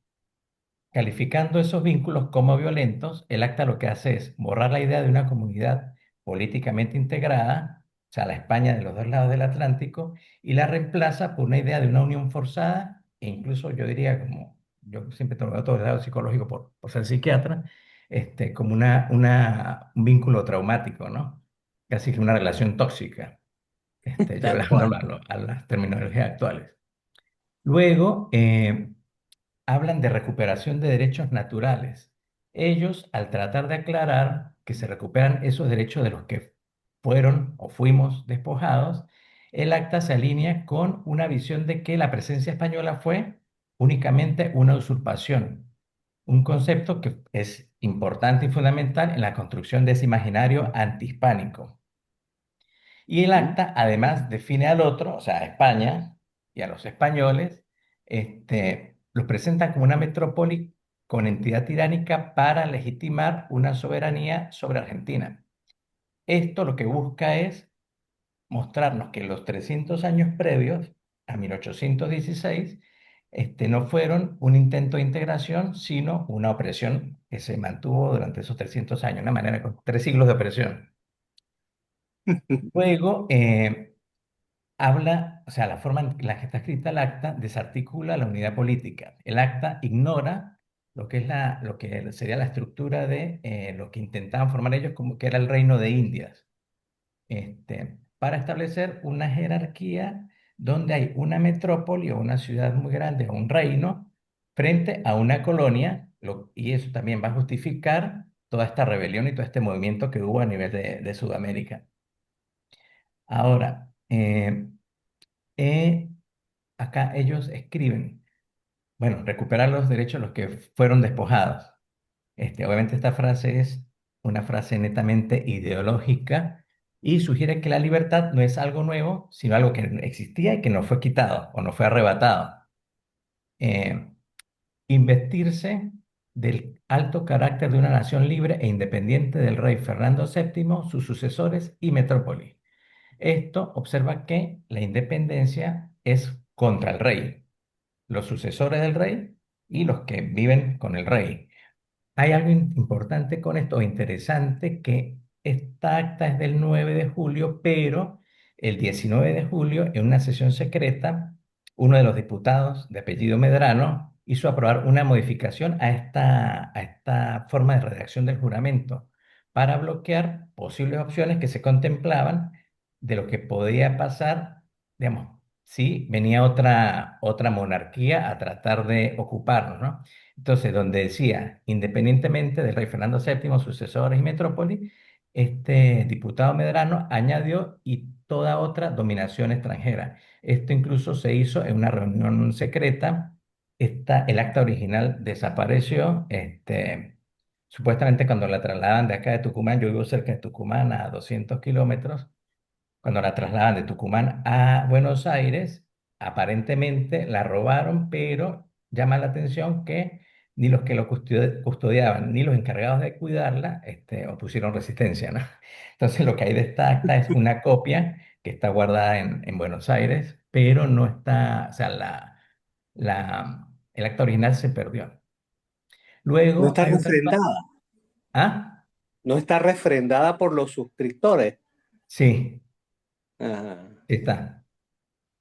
Calificando esos vínculos como violentos, el acta lo que hace es borrar la idea de una comunidad políticamente integrada, o sea, la España de los dos lados del Atlántico, y la reemplaza por una idea de una unión forzada, e incluso yo diría, como yo siempre tengo todo el lado psicológico por ser psiquiatra, como un vínculo traumático, ¿no? Casi que una relación tóxica, Tal llevándolo cual. a las terminologías actuales. Luego, hablan de recuperación de derechos naturales. Ellos, al tratar de aclarar que se recuperan esos derechos de los que fueron o fuimos despojados, el acta se alinea con una visión de que la presencia española fue únicamente una usurpación un concepto que es importante y fundamental en la construcción de ese imaginario antihispánico. Y el acta además define al otro, o sea, a España y a los españoles, los presenta como una metrópoli con entidad tiránica para legitimar una soberanía sobre Argentina. Esto lo que busca es mostrarnos que los 300 años previos a 1816 no fueron un intento de integración, sino una opresión que se mantuvo durante esos 300 años, una manera con 3 siglos de opresión. Luego, habla, o sea, la forma en la que está escrita el acta desarticula la unidad política. El acta ignora lo que es lo que sería la estructura de lo que intentaban formar ellos, como que era el reino de Indias, para establecer una jerarquía donde hay una metrópoli o una ciudad muy grande o un reino frente a una colonia, y eso también va a justificar toda esta rebelión y todo este movimiento que hubo a nivel de Sudamérica. Ahora, eh, acá ellos escriben, bueno, recuperar los derechos de los que fueron despojados. Obviamente esta frase es una frase netamente ideológica y sugiere que la libertad no es algo nuevo, sino algo que existía y que no fue quitado o no fue arrebatado. Eh, Investirse del alto carácter de una nación libre e independiente del rey Fernando VII, sus sucesores y metrópoli. Esto observa que la independencia es contra el rey, los sucesores del rey y los que viven con el rey. Hay algo importante con esto, interesante, que esta acta es del 9 de julio, pero el 19 de julio, en una sesión secreta, uno de los diputados de apellido Medrano hizo aprobar una modificación a esta forma de redacción del juramento para bloquear posibles opciones que se contemplaban de lo que podía pasar, digamos, si venía otra monarquía a tratar de ocuparnos, ¿no? Entonces, donde decía, independientemente del rey Fernando VII, sucesores y metrópoli, este diputado Medrano añadió y toda otra dominación extranjera. Esto incluso se hizo en una reunión secreta. El acta original desapareció. Supuestamente cuando la trasladan de acá de Tucumán, yo vivo cerca de Tucumán a 200 kilómetros, cuando la trasladan de Tucumán a Buenos Aires, aparentemente la robaron, pero llama la atención que ni los que lo custodiaban ni los encargados de cuidarla opusieron resistencia, ¿no? Entonces lo que hay de esta acta es una copia que está guardada en Buenos Aires, pero no está, o sea, el acta original se perdió. No Luego está hay refrendada, ¿Ah? no está refrendada por los suscriptores. Sí, Ajá, está.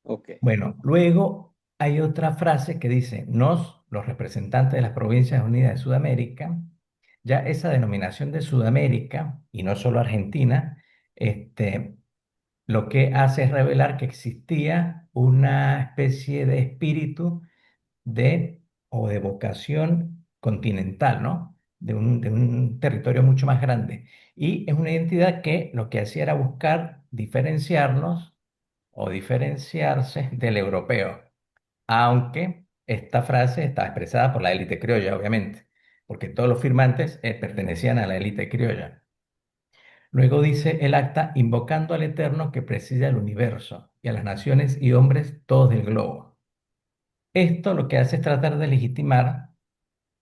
ok. Bueno, luego hay otra frase que dice, nos, los representantes de las Provincias Unidas de Sudamérica, ya esa denominación de Sudamérica, y no solo Argentina, lo que hace es revelar que existía una especie de espíritu o de vocación continental, ¿no? De un territorio mucho más grande. Y es una identidad que lo que hacía era buscar diferenciarnos o diferenciarse del europeo, aunque esta frase está expresada por la élite criolla, obviamente, porque todos los firmantes pertenecían a la élite criolla. Luego dice el acta invocando al Eterno que preside al universo y a las naciones y hombres todos del globo. Esto lo que hace es tratar de legitimar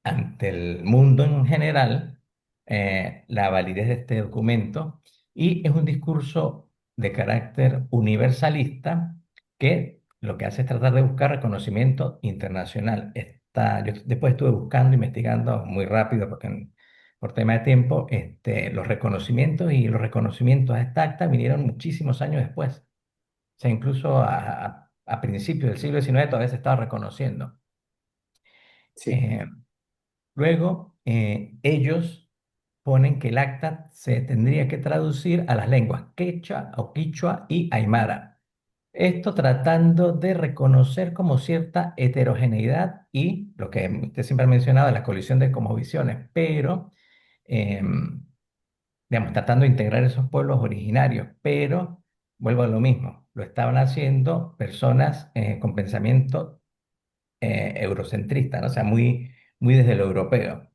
ante el mundo en general la validez de este documento y es un discurso de carácter universalista que lo que hace es tratar de buscar reconocimiento internacional. Yo después estuve buscando, investigando muy rápido porque por tema de tiempo, los reconocimientos a esta acta vinieron muchísimos años después. O sea, incluso a principios del siglo XIX todavía se estaba reconociendo. Sí. Luego, ellos ponen que el acta se tendría que traducir a las lenguas quechua o quichua y aymara. Esto tratando de reconocer como cierta heterogeneidad y lo que usted siempre ha mencionado, la colisión de cosmovisiones, pero, digamos, tratando de integrar esos pueblos originarios, pero vuelvo a lo mismo, lo estaban haciendo personas con pensamiento eurocentrista, ¿no? O sea, muy, muy desde lo europeo.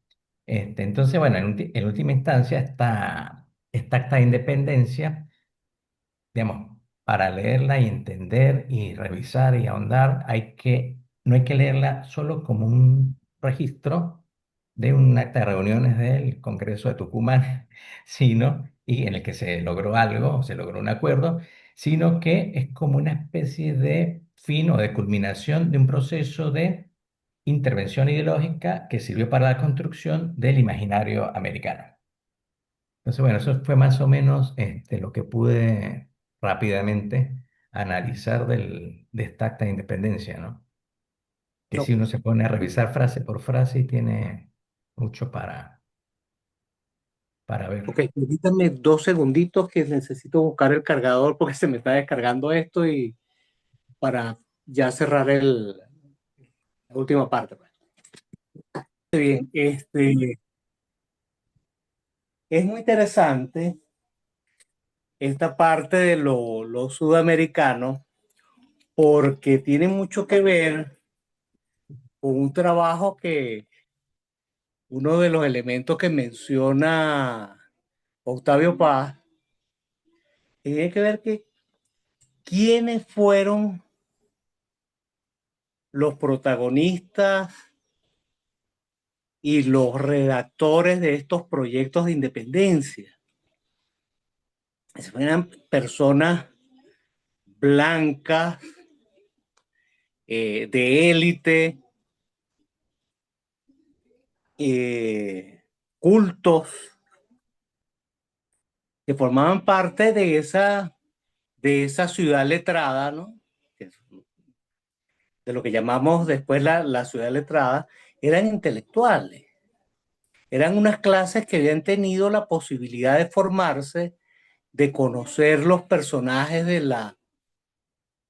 Entonces, bueno, en última instancia, esta acta de independencia, digamos, para leerla y entender y revisar y ahondar, no hay que leerla solo como un registro de un acta de reuniones del Congreso de Tucumán, y en el que se logró algo, se logró un acuerdo, sino que es como una especie de fin o de culminación de un proceso de intervención ideológica que sirvió para la construcción del imaginario americano. Entonces, bueno, eso fue más o menos lo que pude rápidamente analizar de esta acta de independencia, ¿no? Que si Ok, uno se pone a revisar frase por frase y tiene mucho para ver. ok, permítame 2 segunditos que necesito buscar el cargador porque se me está descargando esto y para ya cerrar la última parte, pues. Bien, es muy interesante esta parte de lo sudamericano porque tiene mucho que ver con un trabajo que uno de los elementos que menciona Octavio Paz tiene que ver que quiénes fueron los protagonistas y los redactores de estos proyectos de independencia. Eran personas blancas, de élite, cultos, que formaban parte de esa ciudad letrada, ¿no? De lo que llamamos después la ciudad letrada, eran intelectuales. Eran unas clases que habían tenido la posibilidad de formarse, de conocer los personajes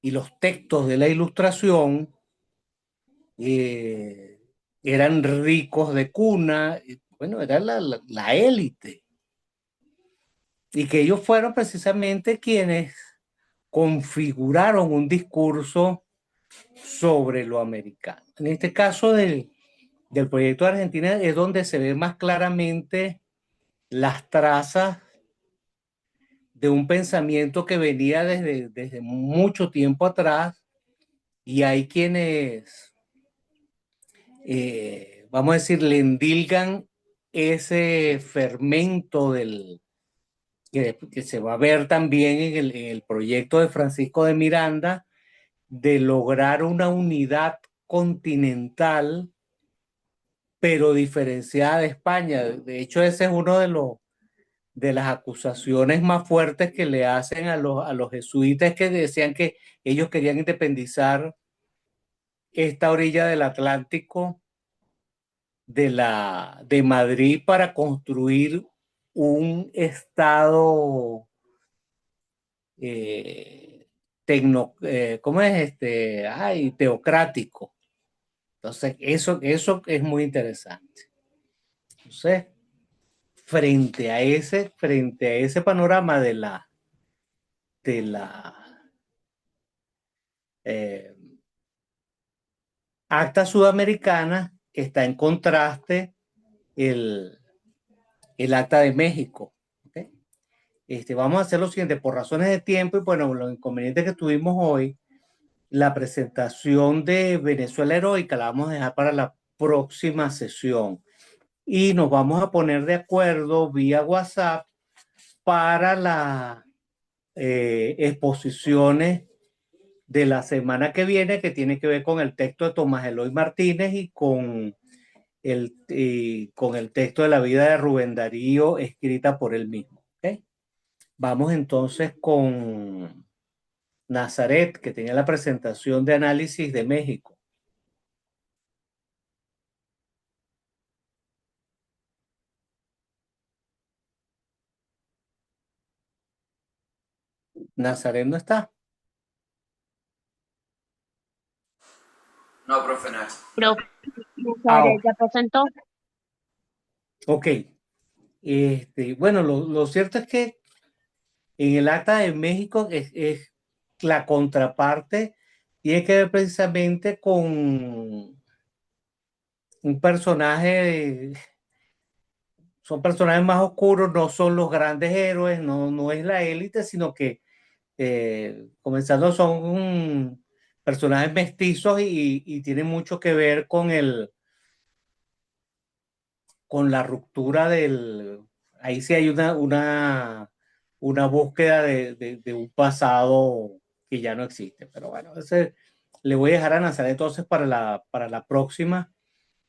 y los textos de la Ilustración, eh, eran ricos de cuna, bueno, era la élite. Y que ellos fueron precisamente quienes configuraron un discurso sobre lo americano. En este caso del proyecto de Argentina es donde se ve más claramente las trazas de un pensamiento que venía desde mucho tiempo atrás y hay quienes, vamos a decir, le endilgan ese fermento que se va a ver también en el proyecto de Francisco de Miranda de lograr una unidad continental pero diferenciada de España. De hecho, ese es uno de las acusaciones más fuertes que le hacen a los jesuitas que decían que ellos querían independizar esta orilla del Atlántico de Madrid para construir un estado ¿cómo es Ay, teocrático. Entonces, eso es muy interesante. Entonces, frente a ese panorama de la eh, acta sudamericana, está en contraste el, el acta de México. ¿Okay? Vamos a hacer lo siguiente, por razones de tiempo y bueno, los inconvenientes que tuvimos hoy, la presentación de Venezuela Heroica la vamos a dejar para la próxima sesión y nos vamos a poner de acuerdo vía WhatsApp para las exposiciones de la semana que viene, que tiene que ver con el texto de Tomás Eloy Martínez y con el texto de la vida de Rubén Darío, escrita por él mismo. ¿Okay? Vamos entonces con Nazaret, que tenía la presentación de análisis de México. Nazaret no está. No, profe, no. Profe, Ah, Nazaret ya presentó. ok. Bueno, lo cierto es que en el acta de México es la contraparte, tiene que ver precisamente un personaje, son personajes más oscuros, no son los grandes héroes, no es la élite, sino que comenzando son personajes mestizos y tienen mucho que ver con con la ruptura ahí sí hay una búsqueda de un pasado que ya no existe. Pero bueno, le voy a dejar a Nazaret entonces para la próxima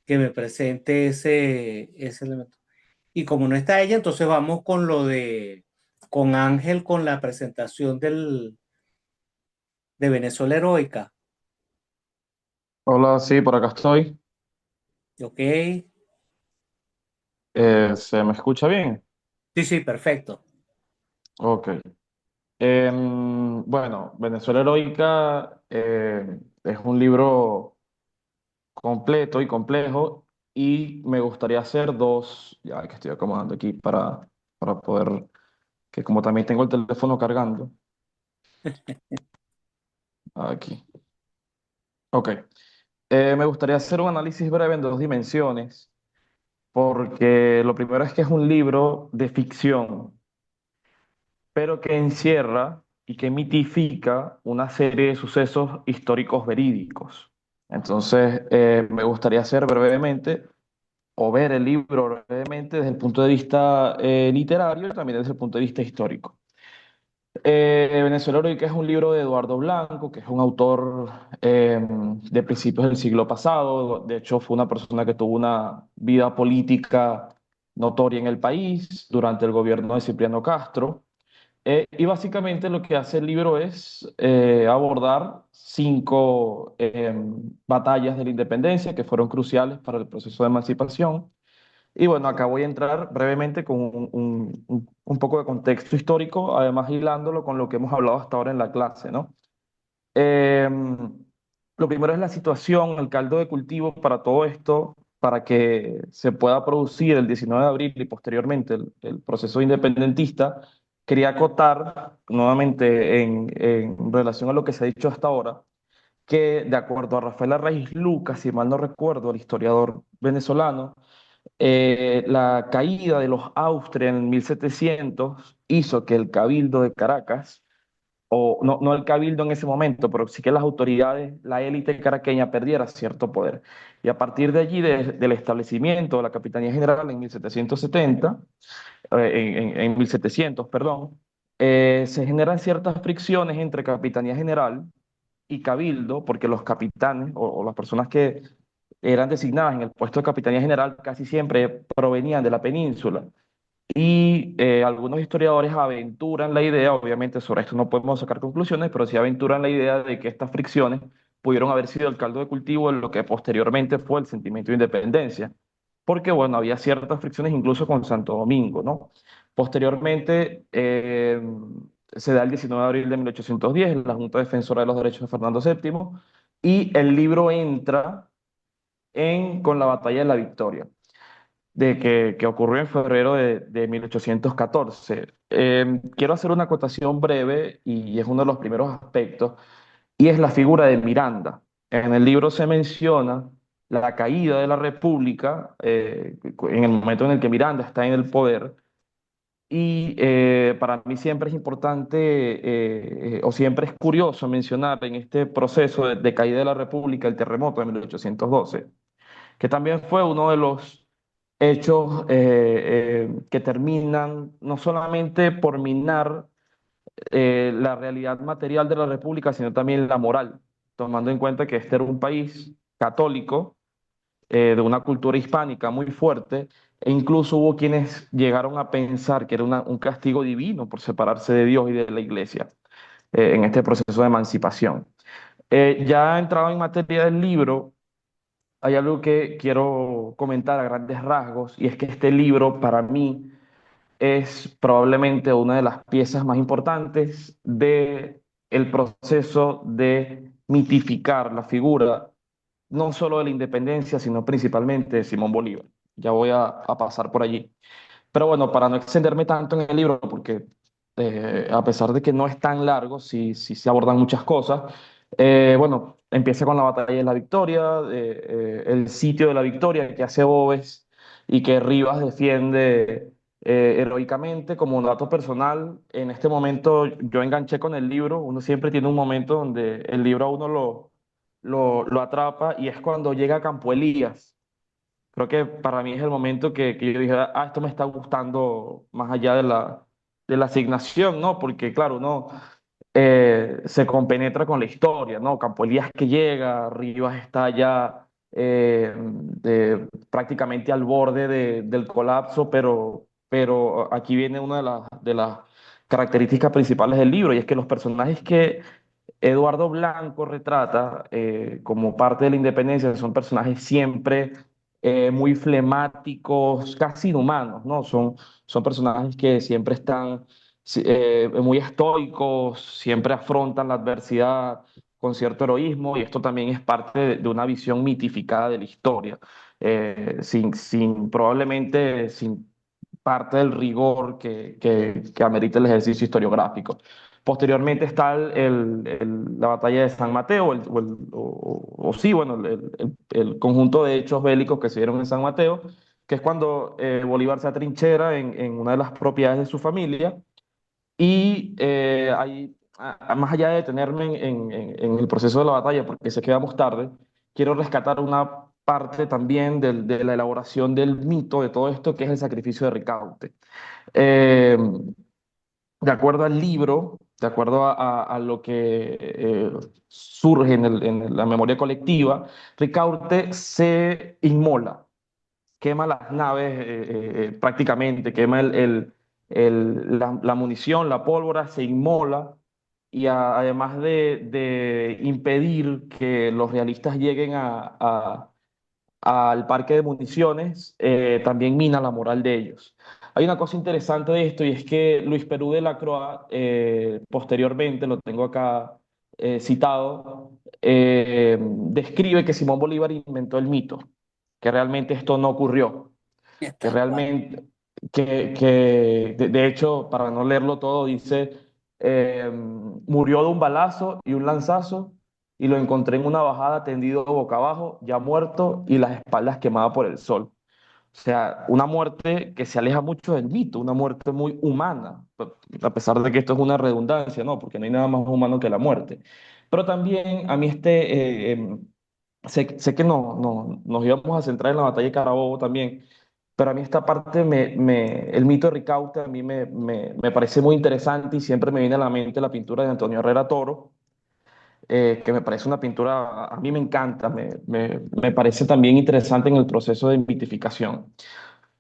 que me presente ese elemento. Y como no está ella, entonces vamos con con Ángel, con la presentación de Venezuela Heroica. Hola, sí, por acá estoy. ¿Ok? ¿Se me escucha bien? Sí, sí, perfecto. Ok. Bueno, Venezuela Heroica es un libro completo y complejo y me gustaría hacer dos, ya que estoy acomodando aquí para poder, que como también tengo el teléfono cargando, aquí. Ok. Me gustaría hacer un análisis breve en dos dimensiones, porque lo primero es que es un libro de ficción, pero que encierra y que mitifica una serie de sucesos históricos verídicos. Entonces, me gustaría hacer brevemente o ver el libro brevemente desde el punto de vista literario y también desde el punto de vista histórico. Venezuela Heroica es un libro de Eduardo Blanco, que es un autor de principios del siglo pasado. De hecho, fue una persona que tuvo una vida política notoria en el país durante el gobierno de Cipriano Castro. Y básicamente lo que hace el libro es abordar cinco batallas de la independencia que fueron cruciales para el proceso de emancipación. Y bueno, acá voy a entrar brevemente con un poco de contexto histórico, además hilándolo con lo que hemos hablado hasta ahora en la clase, ¿no? Eh, lo primero es la situación, el caldo de cultivo para todo esto, para que se pueda producir el 19 de abril y posteriormente el proceso independentista. Quería acotar nuevamente en relación a lo que se ha dicho hasta ahora, que de acuerdo a Rafael Arraiz Lucas, si mal no recuerdo, el historiador venezolano, la caída de los Austrias en 1700 hizo que el Cabildo de Caracas, o no el Cabildo en ese momento, pero sí que las autoridades, la élite caraqueña perdiera cierto poder. Y a partir de allí, del establecimiento de la Capitanía General en 1770, en 1700, perdón, se generan ciertas fricciones entre Capitanía General y Cabildo, porque los capitanes o las personas que eran designadas en el puesto de Capitanía General casi siempre provenían de la península. Y algunos historiadores aventuran la idea, obviamente sobre esto no podemos sacar conclusiones, pero sí aventuran la idea de que estas fricciones pudieron haber sido el caldo de cultivo en lo que posteriormente fue el sentimiento de independencia, porque bueno, había ciertas fricciones incluso con Santo Domingo, ¿no? Posteriormente se da el 19 de abril de 1810 en la Junta Defensora de los Derechos de Fernando VII y el libro entra con la Batalla de la Victoria que ocurrió en febrero de 1814. Quiero hacer una acotación breve y es uno de los primeros aspectos, y es la figura de Miranda. En el libro se menciona la caída de la República en el momento en el que Miranda está en el poder. Y para mí siempre es importante o siempre es curioso mencionar en este proceso de caída de la República el terremoto de 1812, que también fue uno de los hechos que terminan no solamente por minar la realidad material de la República, sino también la moral, tomando en cuenta que este era un país católico, de una cultura hispánica muy fuerte, e incluso hubo quienes llegaron a pensar que era un castigo divino por separarse de Dios y de la Iglesia en este proceso de emancipación. Ya entrado en materia del libro, hay algo que quiero comentar a grandes rasgos y es que este libro para mí es probablemente una de las piezas más importantes de el proceso de mitificar la figura no solo de la independencia, sino principalmente de Simón Bolívar. Ya voy a pasar por allí. Pero bueno, para no extenderme tanto en el libro, porque a pesar de que no es tan largo, sí se abordan muchas cosas. Bueno, empieza con la batalla de la Victoria, el sitio de la Victoria que hace Boves y que Rivas defiende heroicamente. Como un dato personal, en este momento yo enganché con el libro. Uno siempre tiene un momento donde el libro a uno lo atrapa, y es cuando llega a Campo Elías. Creo que para mí es el momento que yo dije, ah, esto me está gustando más allá de la asignación, ¿no? Porque claro, uno se compenetra con la historia, ¿no? Campo Elías que llega, Rivas está ya prácticamente al borde del colapso, pero aquí viene una de las características principales del libro, y es que los personajes que Eduardo Blanco retrata como parte de la independencia son personajes siempre muy flemáticos, casi inhumanos, ¿no? Son personajes que siempre están muy estoicos, siempre afrontan la adversidad con cierto heroísmo, y esto también es parte de una visión mitificada de la historia, probablemente sin parte del rigor que amerita el ejercicio historiográfico. Posteriormente está la batalla de San Mateo, o sí, bueno, el conjunto de hechos bélicos que se dieron en San Mateo, que es cuando Bolívar se atrinchera en una de las propiedades de su familia. Y más allá de detenerme en el proceso de la batalla, porque sé que vamos tarde, quiero rescatar una parte también de la elaboración del mito de todo esto, que es el sacrificio de Ricaurte. Eh, de acuerdo al libro, de acuerdo a lo que surge en la memoria colectiva, Ricaurte se inmola, quema las naves prácticamente, quema la munición, la pólvora, se inmola, y además de impedir que los realistas lleguen al parque de municiones, también mina la moral de ellos. Hay una cosa interesante de esto, y es que Luis Perú de la Croix, posteriormente, lo tengo acá citado, describe que Simón Bolívar inventó el mito, que realmente esto no ocurrió, que Tal cual. realmente, de hecho, para no leerlo todo, dice, murió de un balazo y un lanzazo, y lo encontré en una bajada tendido boca abajo, ya muerto y las espaldas quemadas por el sol. O sea, una muerte que se aleja mucho del mito, una muerte muy humana, a pesar de que esto es una redundancia, ¿no? Porque no hay nada más humano que la muerte. Pero también a mí sé que nos íbamos a centrar en la batalla de Carabobo también, pero a mí esta parte, el mito de Ricaurte a mí me parece muy interesante, y siempre me viene a la mente la pintura de Antonio Herrera Toro, que me parece una pintura, a mí me encanta, me parece también interesante en el proceso de mitificación.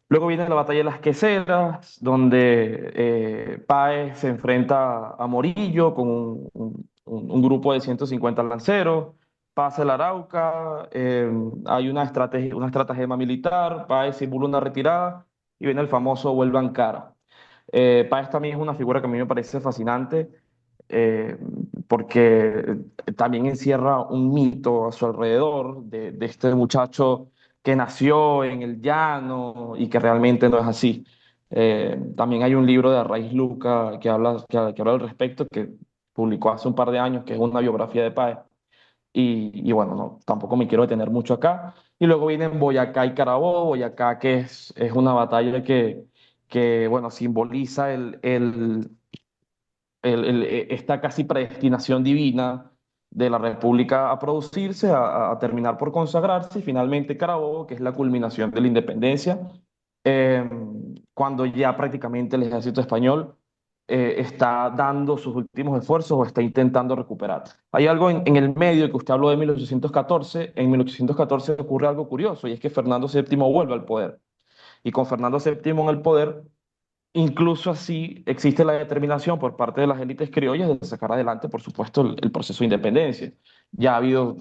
Luego viene la batalla de las Queseras, donde Páez se enfrenta a Morillo con un grupo de 150 lanceros. Pasa el Arauca, hay una estratagema militar, Páez simula una retirada, y viene el famoso Vuelva Ankara. Páez también es una figura que a mí me parece fascinante, eh, porque también encierra un mito a su alrededor de este muchacho que nació en el llano y que realmente no es así. También hay un libro de Arraiz Luca que habla al respecto, que publicó hace un par de años, que es una biografía de Páez. Y bueno, no, tampoco me quiero detener mucho acá. Y luego vienen Boyacá y Carabobo. Boyacá, que es una batalla que bueno, simboliza esta casi predestinación divina de la República a producirse, a terminar por consagrarse, y finalmente Carabobo, que es la culminación de la independencia, eh, cuando ya prácticamente el ejército español está dando sus últimos esfuerzos o está intentando recuperar. Hay algo en el medio que usted habló de 1814. En 1814 ocurre algo curioso, y es que Fernando VII vuelve al poder. Y con Fernando VII en el poder, incluso así, existe la determinación por parte de las élites criollas de sacar adelante, por supuesto, el proceso de independencia. Ya ha habido,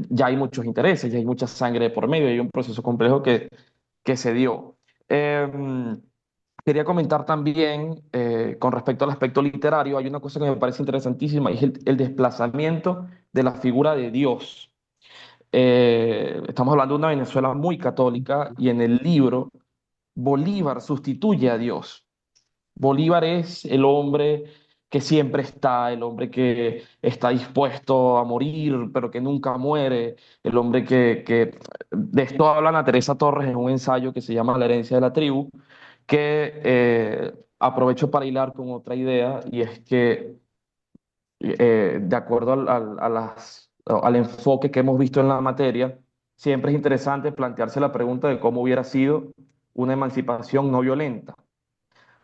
ya hay muchos intereses, ya hay mucha sangre de por medio, hay un proceso complejo que se dio. Eh, Quería comentar también, con respecto al aspecto literario, hay una cosa que me parece interesantísima, y es el desplazamiento de la figura de Dios. Estamos hablando de una Venezuela muy católica, y en el libro Bolívar sustituye a Dios. Bolívar es el hombre que siempre está, el hombre que está dispuesto a morir, pero que nunca muere, el hombre que... De esto habla Ana Teresa Torres en un ensayo que se llama La herencia de la tribu, que aprovecho para hilar con otra idea, y es que de acuerdo al enfoque que hemos visto en la materia, siempre es interesante plantearse la pregunta de cómo hubiera sido una emancipación no violenta,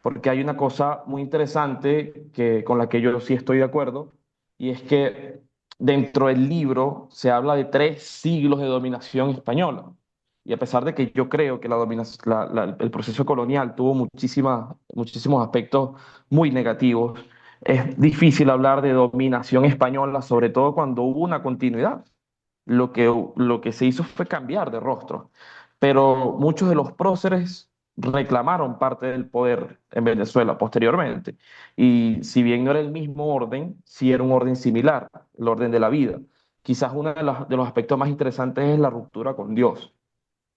porque hay una cosa muy interesante con la que yo sí estoy de acuerdo, y es que dentro del libro se habla de 3 siglos de dominación española. Y a pesar de que yo creo que el proceso colonial tuvo muchísimos aspectos muy negativos, es difícil hablar de dominación española, sobre todo cuando hubo una continuidad. Lo que se hizo fue cambiar de rostro, pero muchos de los próceres reclamaron parte del poder en Venezuela posteriormente. Y si bien no era el mismo orden, sí era un orden similar, el orden de la vida. Quizás uno de los aspectos más interesantes es la ruptura con Dios.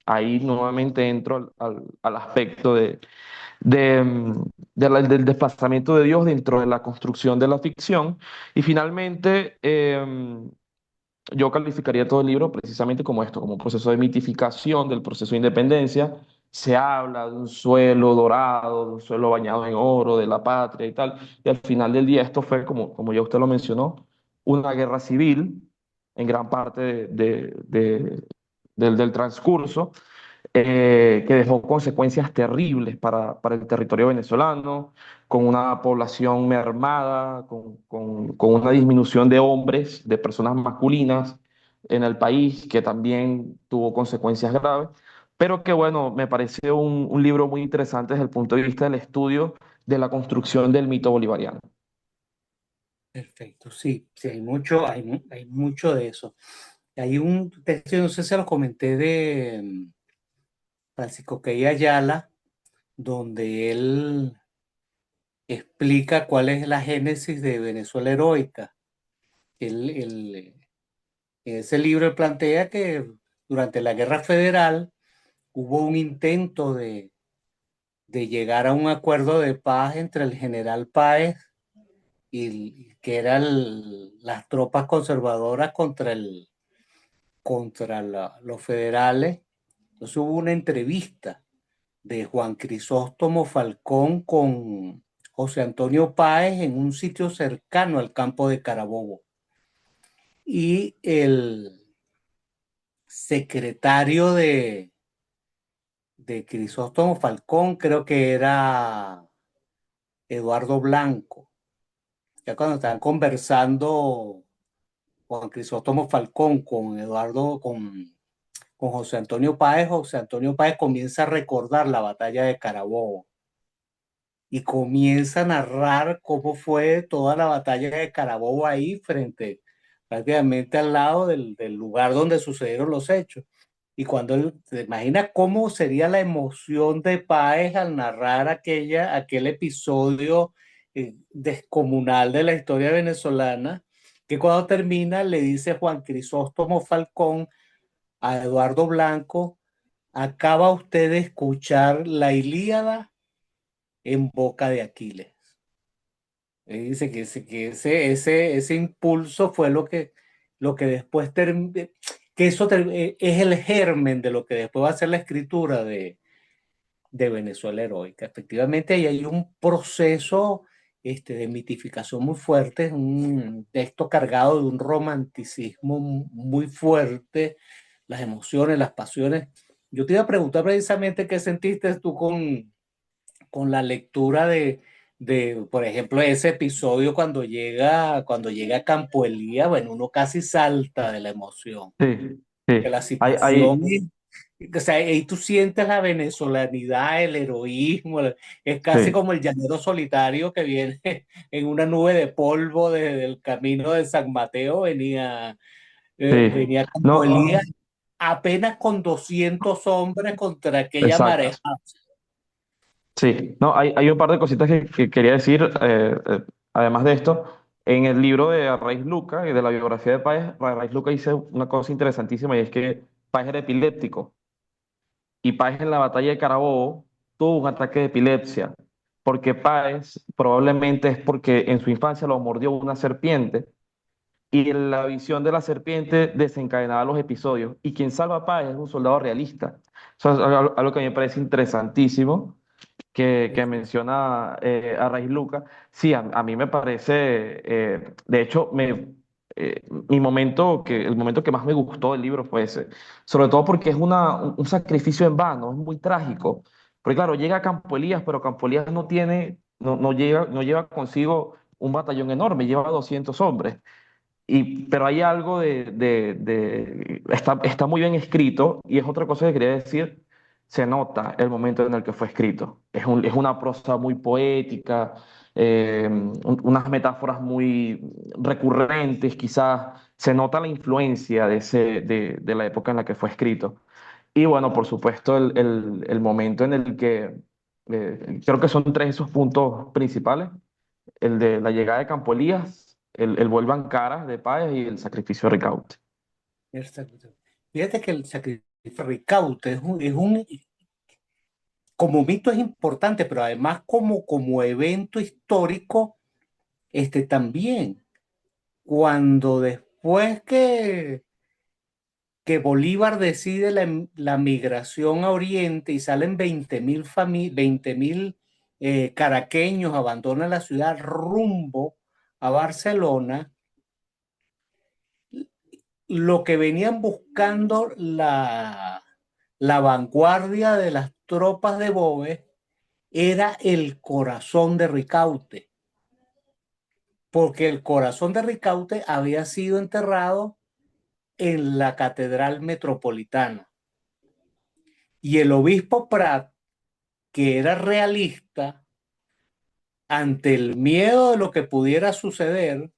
Ahí nuevamente entro al aspecto del desplazamiento de Dios dentro de la construcción de la ficción. Y finalmente, yo calificaría todo el libro precisamente como esto, como un proceso de mitificación del proceso de independencia. Se habla de un suelo dorado, de un suelo bañado en oro, de la patria y tal. Y al final del día esto fue, como ya usted lo mencionó, una guerra civil en gran parte del transcurso, que dejó consecuencias terribles para el territorio venezolano, con una población mermada, con una disminución de hombres, de personas masculinas en el país, que también tuvo consecuencias graves, pero que bueno, me parece un libro muy interesante desde el punto de vista del estudio de la construcción del mito bolivariano. Perfecto, sí, sí, hay mucho de eso. Hay un texto, no sé si lo comenté, de Francisco Quey Ayala, donde él explica cuál es la génesis de Venezuela heroica. En ese libro él plantea que durante la Guerra Federal hubo un intento de llegar a un acuerdo de paz entre el general Páez y que eran las tropas conservadoras contra los federales. Entonces hubo una entrevista de Juan Crisóstomo Falcón con José Antonio Páez en un sitio cercano al campo de Carabobo. Y el secretario de Crisóstomo Falcón, creo que era Eduardo Blanco. Ya cuando estaban conversando Juan Crisóstomo Falcón con José Antonio Páez comienza a recordar la batalla de Carabobo y comienza a narrar cómo fue toda la batalla de Carabobo ahí prácticamente al lado del lugar donde sucedieron los hechos. Y cuando él se imagina cómo sería la emoción de Páez al narrar aquel episodio descomunal de la historia venezolana, que cuando termina le dice Juan Crisóstomo Falcón a Eduardo Blanco: acaba usted de escuchar la Ilíada en boca de Aquiles. Y dice que ese impulso fue lo que después es el germen de lo que después va a ser la escritura de Venezuela heroica. Efectivamente, ahí hay un proceso de mitificación muy fuerte, un texto cargado de un romanticismo muy fuerte, las emociones, las pasiones. Yo te iba a preguntar precisamente qué sentiste tú con la lectura por ejemplo, ese episodio cuando llega Campo Elías. Bueno, uno casi salta de la emoción, Sí, de sí. la situación. O sea, ahí tú sientes la venezolanidad, el heroísmo, es casi Sí, como el llanero solitario que viene en una nube de polvo desde el camino de San Mateo, sí. venía Campo No, Elías apenas con 200 hombres contra aquella exacto. marejada. Sí, no, hay un par de cositas que quería decir, además de esto. En el libro de Arraiz Luca y de la biografía de Páez, Arraiz Luca dice una cosa interesantísima, y es que Páez era epiléptico, y Páez en la batalla de Carabobo tuvo un ataque de epilepsia, porque Páez probablemente es porque en su infancia lo mordió una serpiente y la visión de la serpiente desencadenaba los episodios. Y quien salva a Páez es un soldado realista. Eso es algo que a mí me parece interesantísimo que menciona a Raíz Luca. Sí, a mí me parece, de hecho, el momento que más me gustó del libro fue ese, sobre todo porque es un sacrificio en vano, es muy trágico. Porque claro, llega a Campo Elías, pero Campo Elías no lleva consigo un batallón enorme, lleva 200 hombres. Pero hay algo está muy bien escrito y es otra cosa que quería decir, se nota el momento en el que fue escrito. Es una prosa muy poética, unas metáforas muy recurrentes, quizás se nota la influencia de la época en la que fue escrito. Y bueno, por supuesto, el momento en el que, creo que son tres esos puntos principales, el de la llegada de Campo Elías, el vuelvan caras de Páez y el sacrificio de Ricaute. Exacto. Fíjate que el sacrificio de Ricaute como mito es importante, pero además como evento histórico, también, cuando después que Bolívar decide la migración a Oriente y salen 20.000 caraqueños, abandonan la ciudad rumbo a Barcelona, lo que venían buscando la vanguardia de las tropas de Boves era el corazón de Ricaute, porque el corazón de Ricaute había sido enterrado en la Catedral Metropolitana. Y el obispo Prat, que era realista, ante el miedo de lo que pudiera suceder,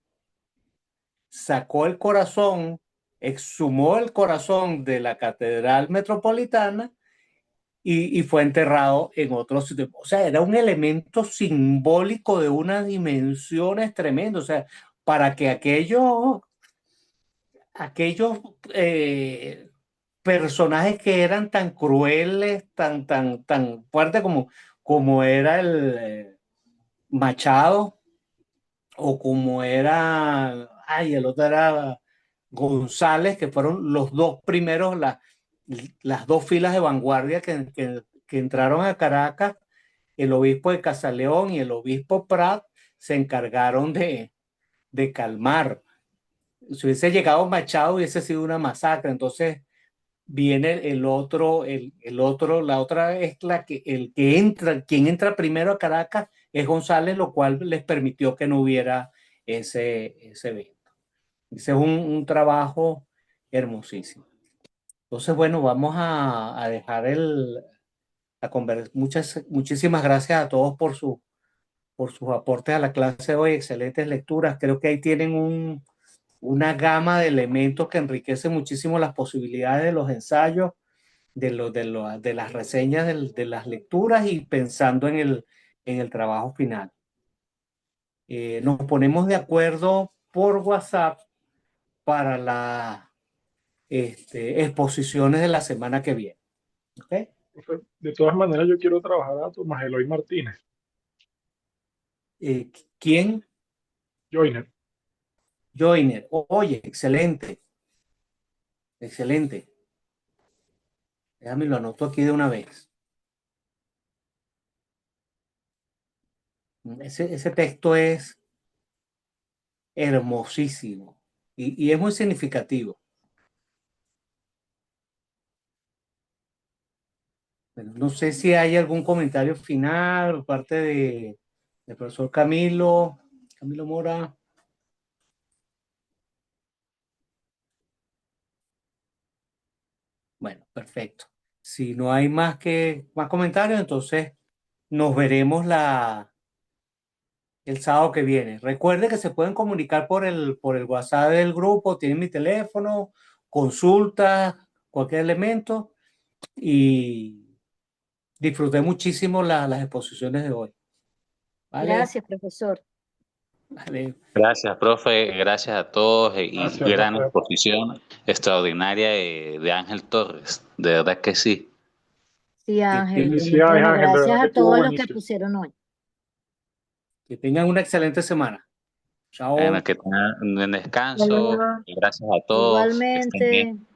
sacó el corazón, exhumó el corazón de la Catedral Metropolitana y fue enterrado en otro sitio. O sea, era un elemento simbólico de unas dimensiones tremendas. O sea, para que aquellos personajes que eran tan crueles, tan fuertes como era el Machado, o como era, el otro era González, que fueron los dos primeros, las dos filas de vanguardia que entraron a Caracas. El obispo de Casaleón y el obispo Prat se encargaron de calmar. Si hubiese llegado Machado, hubiese sido una masacre. Entonces viene el otro, la otra es quien entra primero a Caracas es González, lo cual les permitió que no hubiera ese evento. Ese es un trabajo hermosísimo. Entonces, bueno, vamos a dejar la conversación. Muchísimas gracias a todos por sus aportes a la clase de hoy. Excelentes lecturas. Creo que ahí tienen una gama de elementos que enriquece muchísimo las posibilidades de los ensayos, de las reseñas, de las lecturas y pensando en el trabajo final. Nos ponemos de acuerdo por WhatsApp para las exposiciones de la semana que viene. ¿Okay? De todas maneras, yo quiero trabajar a Tomás Eloy Martínez. ¿Quién? Joyner. Joyner. Oye, excelente. Excelente. Déjame lo anoto aquí de una vez. Ese texto es hermosísimo y es muy significativo. Bueno, no sé si hay algún comentario final por parte del profesor Camilo Mora. Bueno, perfecto. Si no hay más comentarios, entonces nos veremos el sábado que viene. Recuerde que se pueden comunicar por el WhatsApp del grupo, tienen mi teléfono, consultas, cualquier elemento, y disfruté muchísimo las exposiciones de hoy. ¿Vale? Gracias, profesor. Vale. Gracias, profe. Gracias a todos y Gracias, gran profe. exposición extraordinaria de Ángel Torres. De verdad que sí. Sí, Ángel. Felicidades, Bueno, Ángel, de verdad gracias que a estuvo todos los que buenísimo. pusieron hoy. Que tengan una excelente semana. Chao. Que tengan un buen descanso. Bueno, Gracias a todos. Que estén bien. Igualmente.